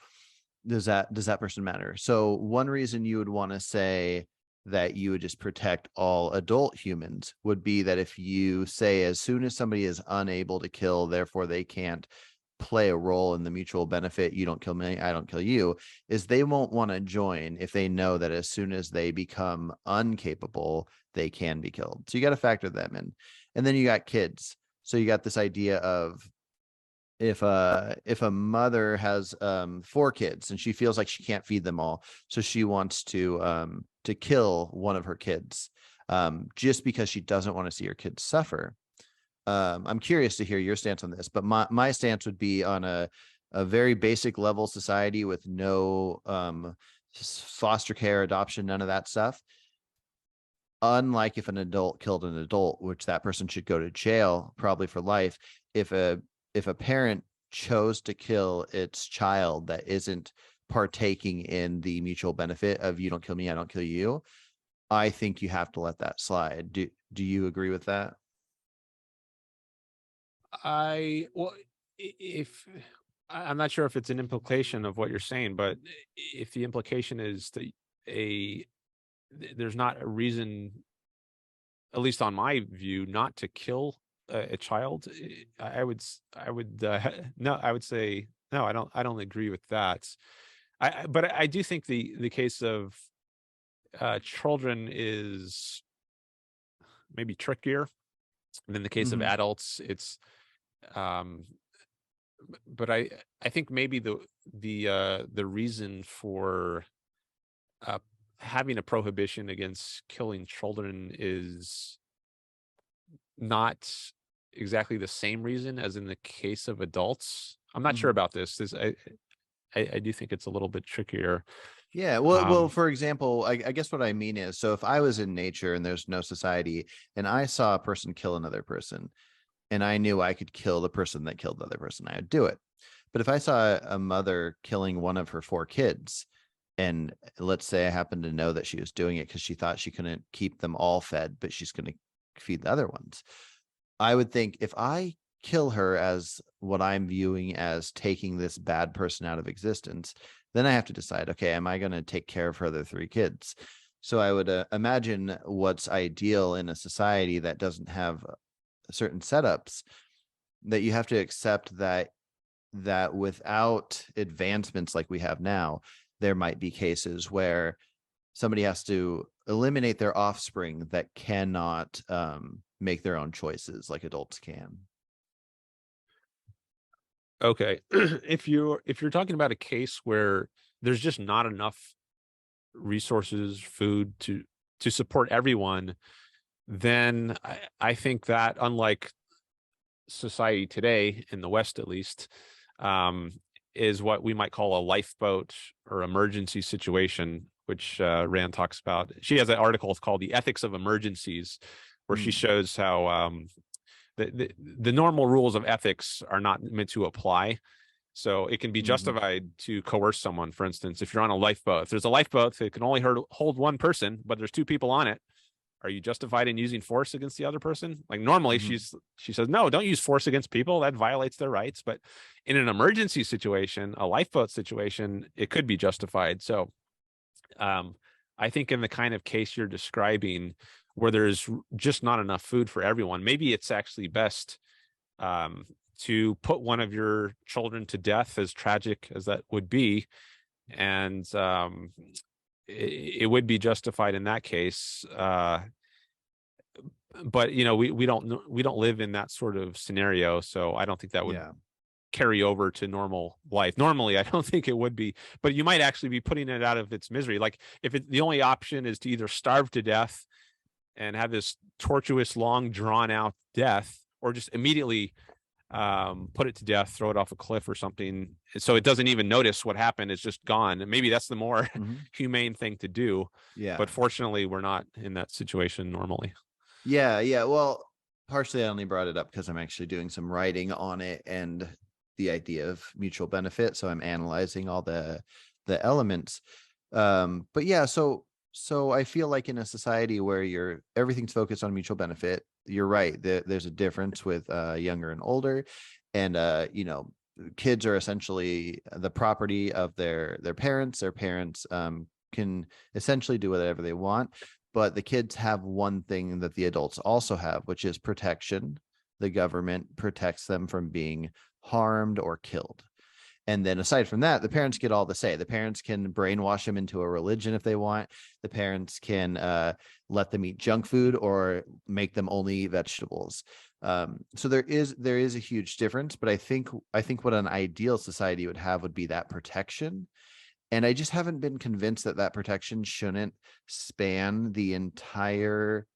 Does that person matter? So one reason you would want to say that you would just protect all adult humans would be that if you say as soon as somebody is unable to kill, therefore they can't play a role in the mutual benefit, you don't kill me, I don't kill you, is they won't want to join if they know that as soon as they become incapable, they can be killed. So you got to factor them in. And then you got kids. So you got this idea of if a mother has 4 kids and she feels like she can't feed them all, so she wants to kill one of her kids just because she doesn't want to see her kids suffer. I'm curious to hear your stance on this, but my stance would be on a very basic level society with no foster care, adoption, none of that stuff. Unlike if an adult killed an adult, which that person should go to jail probably for life. If a parent chose to kill its child that isn't partaking in the mutual benefit of you don't kill me, I don't kill you, I think you have to let that slide. Do you agree with that? Well, if I'm not sure if it's an implication of what you're saying, but if the implication is that a there's not a reason, at least on my view, not to kill a child, I would no, I would say no. I don't agree with that. But I do think the case of children is maybe trickier than the case of Hmm. adults. It's um, but I think maybe the reason for uh, having a prohibition against killing children is not exactly the same reason as in the case of adults. I'm not sure Hmm. about this. I do think it's a little bit trickier. Yeah, well, Um, for example, I guess what I mean is, so if I was in nature and there's no society, and I saw a person kill another person, and I knew I could kill the person that killed the other person, I would do it. But if I saw a mother killing one of her 4 kids, and let's say I happened to know that she was doing it because she thought she couldn't keep them all fed, but she's going to feed the other ones, I would think if I kill her as what I'm viewing as taking this bad person out of existence, then I have to decide, okay, am I going to take care of her other 3 kids? So I would imagine what's ideal in a society that doesn't have certain setups, that you have to accept that without advancements like we have now, there might be cases where somebody has to eliminate their offspring that cannot make their own choices like adults can. okay, if you're talking about a case where there's just not enough resources, food to support everyone, then I think that unlike society today in the West, at least, um, is what we might call a lifeboat or emergency situation, which Rand talks about. She has an article called "The Ethics of Emergencies," where she Mm. shows how the normal rules of ethics are not meant to apply. So it can be Hmm. justified to coerce someone. For instance, if you're on a lifeboat, if there's a lifeboat that can only hold one person, but there's 2 people on it, are you justified in using force against the other person? Like normally Hmm. she says, no, don't use force against people. That violates their rights. But in an emergency situation, a lifeboat situation, it could be justified. So um, I think in the kind of case you're describing where there's just not enough food for everyone, maybe it's actually best um, to put one of your children to death, as tragic as that would be. And it would be justified in that case. But we don't live in that sort of scenario, so I don't think that would Yeah. carry over to normal life. Normally, I don't think it would be, but you might actually be putting it out of its misery. Like if the only option is to either starve to death and have this tortuous, long, drawn out death, or just immediately put it to death, throw it off a cliff or something, so it doesn't even notice what happened. It's just gone. And maybe that's the more Mhm. humane thing to do. Yeah. But fortunately, we're not in that situation normally. Yeah, yeah. Well, partially I only brought it up because I'm actually doing some writing on it and the idea of mutual benefit. So I'm analyzing all the elements. But yeah, so I feel like in a society where everything's focused on mutual benefit, you're right. There's a difference with younger and older, and kids are essentially the property of their parents. Their parents can essentially do whatever they want, but the kids have one thing that the adults also have, which is protection. The government protects them from being harmed or killed. And then aside from that, the parents get all the say. The parents can brainwash them into a religion if they want. The parents can let them eat junk food or make them only eat vegetables. So there is a huge difference, but I think what an ideal society would have would be that protection. And I just haven't been convinced that protection shouldn't span the entire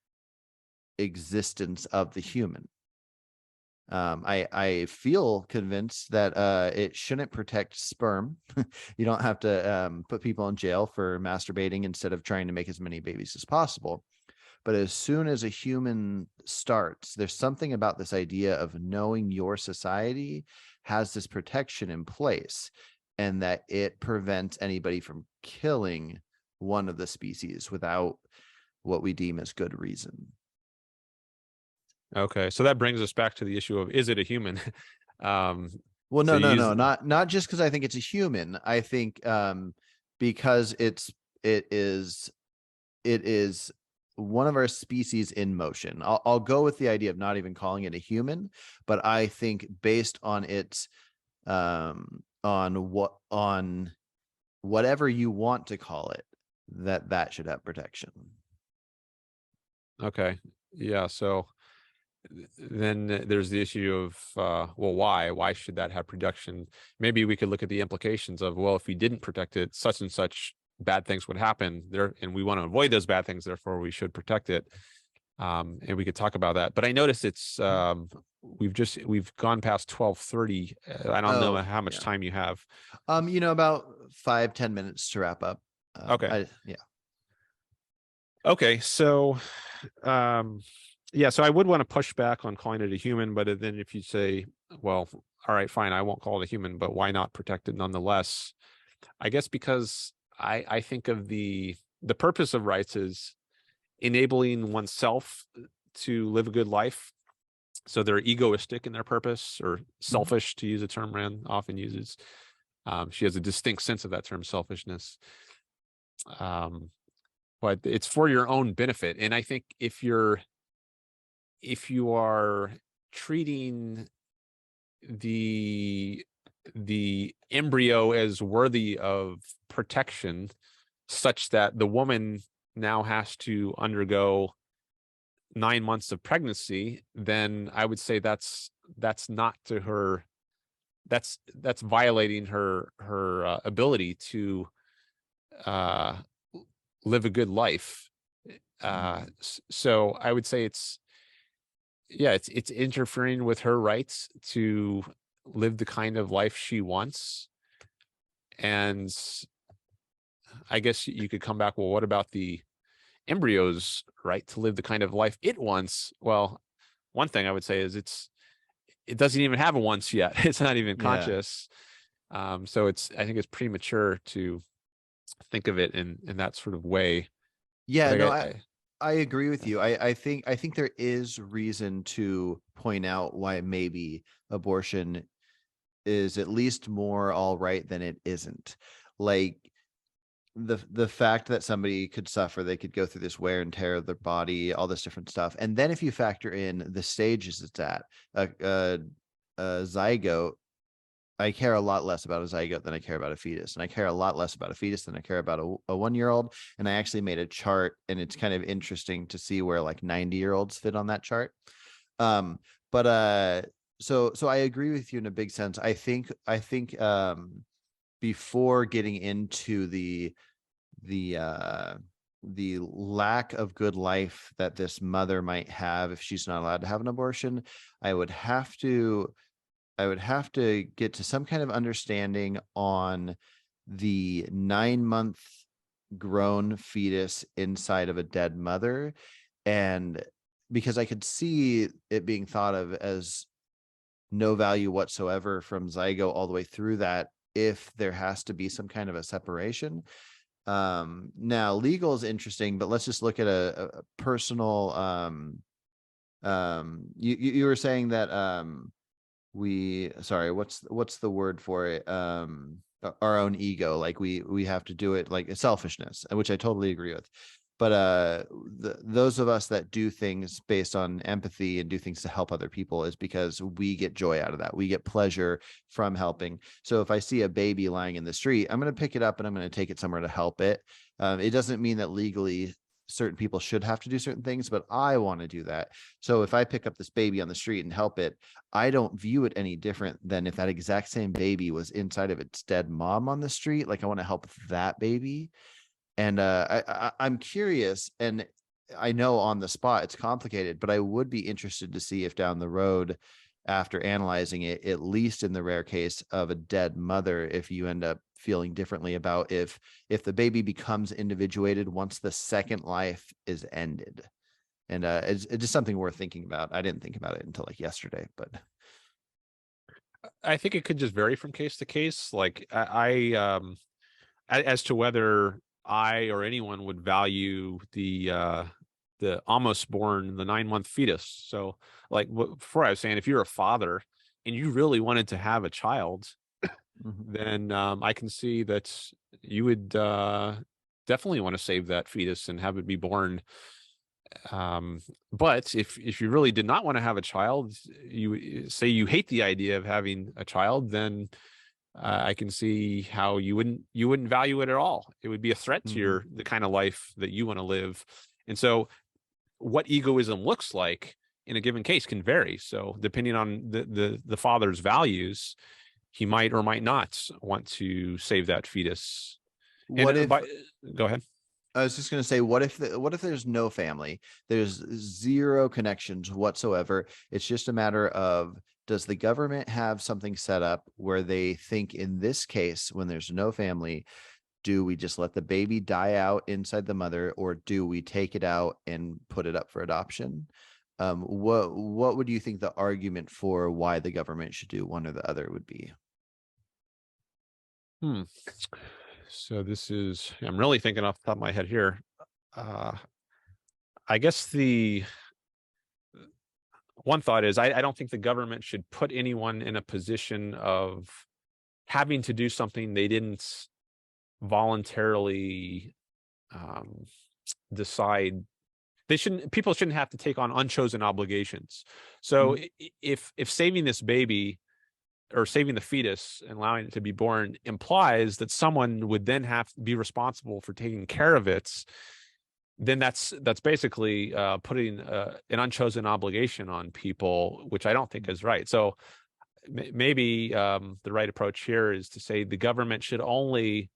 existence of the human. I feel convinced that it shouldn't protect sperm. You don't have to put people in jail for masturbating instead of trying to make as many babies as possible. But as soon as a human starts, there's something about this idea of knowing your society has this protection in place, and that it prevents anybody from killing one of the species without what we deem as good reason. Okay, so that brings us back to the issue of, is it a human? um, Well, so no, you no, use no, not just because I think it's a human. I think because it is it is one of our species in motion. I'll go with the idea of not even calling it a human, but I think based on its on whatever you want to call it, that should have protection. okay, yeah. So then there's the issue of, well, why should that have protection? Maybe we could look at the implications of, well, if we didn't protect it, such and such bad things would happen there, and we want to avoid those bad things, therefore we should protect it. And we could talk about that. But I notice it's we've gone past 12:30. I don't know Oh, how much yeah. time you have. About 5-10 minutes to wrap up. Okay. Yeah. Okay, so yeah, so I would want to push back on calling it a human, but then if you say, well, all right, fine, I won't call it a human, but why not protect it nonetheless? I guess because I think of the purpose of rights is enabling oneself to live a good life. So they're egoistic in their purpose, or Mhm. selfish, to use a term Rand often uses. She has a distinct sense of that term, selfishness. Um, but it's for your own benefit. And I think if you are treating the the embryo as worthy of protection, such that the woman now has to undergo 9 months of pregnancy, then I would say that's not to her. That's violating her ability to uh, live a good life. Mm. So I would say it's, yeah, it's interfering with her rights to live the kind of life she wants. And I guess you could come back, well, what about the embryo's right to live the kind of life it wants? Well, one thing I would say is it doesn't even have a once yet. It's not even Yeah. conscious. So I think it's premature to think of it in that sort of way. But Yeah, no, I I agree with you. I think there is reason to point out why maybe abortion is at least more all right than it isn't. Like the fact that somebody could suffer, they could go through this wear and tear of their body, all this different stuff. And then if you factor in the stages it's at, a zygote, I care a lot less about a zygote than I care about a fetus. And I care a lot less about a fetus than I care about a 1-year-old. And I actually made a chart, and it's kind of interesting to see where like 90-year-olds fit on that chart. Um, but so I agree with you in a big sense. I think before getting into the the lack of good life that this mother might have if she's not allowed to have an abortion, I would have to get to some kind of understanding on the 9-month grown fetus inside of a dead mother. And because I could see it being thought of as no value whatsoever from zygote all the way through that, if there has to be some kind of a separation. Now legal is interesting, but let's just look at a personal, you were saying that, we sorry, what's the word for it, our own ego, like we have to do it, like selfishness, which I totally agree with. But those of us that do things based on empathy and do things to help other people is because we get joy out of that. We get pleasure from helping. So if I see a baby lying in the street, I'm going to pick it up and I'm going to take it somewhere to help it. It doesn't mean that legally certain people should have to do certain things, but I want to do that. So if I pick up this baby on the street and help it, I don't view it any different than if that exact same baby was inside of its dead mom on the street. Like I want to help that baby. And I'm curious, and I know on the spot it's complicated, but I would be interested to see if down the road, after analyzing it, at least in the rare case of a dead mother, if you end up feeling differently about if the baby becomes individuated once the second life is ended. And it's just something worth thinking about. I didn't think about it until like yesterday, but I think it could just vary from case to case. Like as to whether I or anyone would value the almost born, the 9-month fetus. So like before I was saying, if you're a father and you really wanted to have a child, mhm. then I can see that you would definitely want to save that fetus and have it be born. But if you really did not want to have a child, you say you hate the idea of having a child, then I can see how you wouldn't value it at all. It would be a threat to Mhm. the kind of life that you want to live. And so what egoism looks like in a given case can vary. So depending on the father's values, he might or might not want to save that fetus. And What if go ahead. I was just going to say, what if there's no family? There's zero connections whatsoever. It's just a matter of, does the government have something set up where they think in this case, when there's no family, do we just let the baby die out inside the mother, or do we take it out and put it up for adoption? What would you think the argument for why the government should do one or the other would be? Hmm. So this is, I'm really thinking off the top of my head here. Uh, I guess the one thought is I don't think the government should put anyone in a position of having to do something they didn't voluntarily um, decide. People shouldn't have to take on unchosen obligations. So Mhm. if saving this baby or saving the fetus and allowing it to be born implies that someone would then have to be responsible for taking care of it, then that's basically putting an unchosen obligation on people, which I don't think is right. So maybe the right approach here is to say the government should only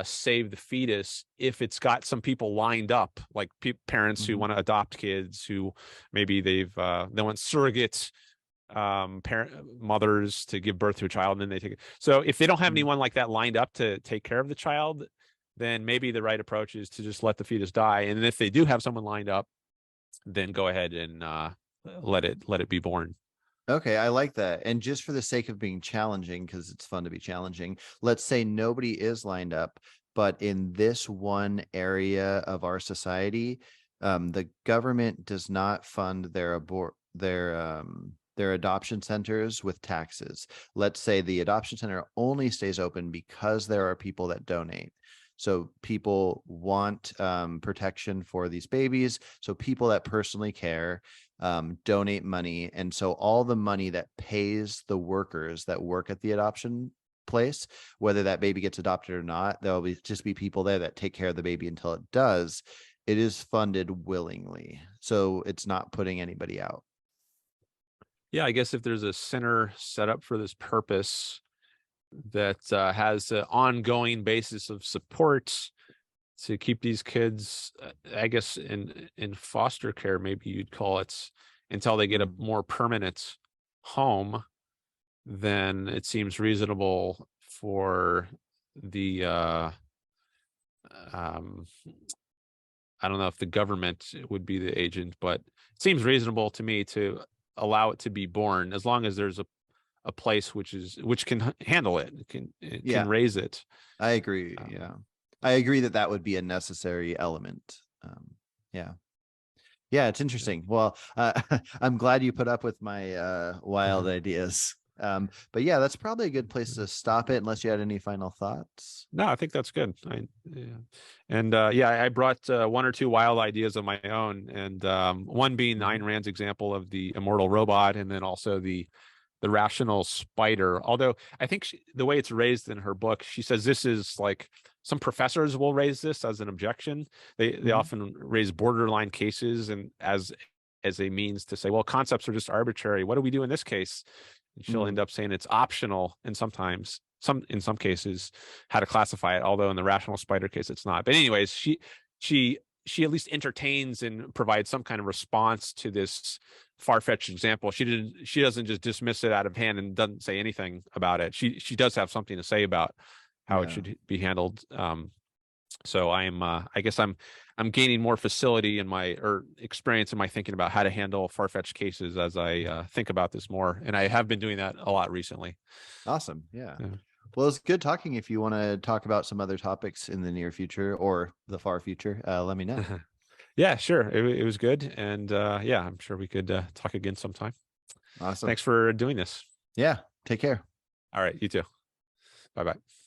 save the fetus if it's got some people lined up, like parents who Mhm. want to adopt kids, who maybe they want surrogate parent mothers to give birth to a child, and then they take it. So if they don't have Mhm. anyone like that lined up to take care of the child, then maybe the right approach is to just let the fetus die. And if they do have someone lined up, then go ahead and let it be born. Okay, I like that. And just for the sake of being challenging, because it's fun to be challenging, let's say nobody is lined up, but in this one area of our society, the government does not fund their adoption centers with taxes. Let's say the adoption center only stays open because there are people that donate. So people want protection for these babies. So people that personally care donate money. And so all the money that pays the workers that work at the adoption place, whether that baby gets adopted or not, there'll be just be people there that take care of the baby until it does. It is funded willingly. So it's not putting anybody out. Yeah, I guess if there's a center set up for this purpose that has an ongoing basis of support, to keep these kids, I guess, in foster care, maybe you'd call it, until they get a Mm. more permanent home, then it seems reasonable for the um I don't know if the government would be the agent, but it seems reasonable to me to allow it to be born as long as there's a place which can handle it, it can Yeah, raise it. I agree. Um, Yeah, I agree that that would be a necessary element. Yeah. Yeah, it's yeah. interesting. Well, I'm glad you put up with my wild Uh-huh. ideas. But yeah, that's probably a good place to stop it, unless you had any final thoughts. No, I think that's good. Yeah. And yeah, I brought one or two wild ideas of my own, and one being Ayn Mhm. Rand's example of the immortal robot, and then also the rational spider. Although I think the way it's raised in her book, she says this is like some professors will raise this as an objection. They Mhm. often raise borderline cases and as a means to say, well, concepts are just arbitrary. What do we do in this case? And she'll end Mm. up saying it's optional, and sometimes in some cases how to classify it. Although in the rational spider case, it's not. But anyways, she she at least entertains and provides some kind of response to this far-fetched example. She doesn't just dismiss it out of hand and doesn't say anything about it. She does have something to say about how it Yeah. should be handled. So I guess I'm gaining more facility in my or experience in my thinking about how to handle far-fetched cases as I think about this more, and I have been doing that a lot recently. Awesome. Yeah. Yeah. Well, it's good talking. If you want to talk about some other topics in the near future or the far future, let me know. Yeah, sure. It was good, and yeah, I'm sure we could talk again sometime. Awesome. Thanks for doing this. Yeah. Take care. All right, you too. Bye bye.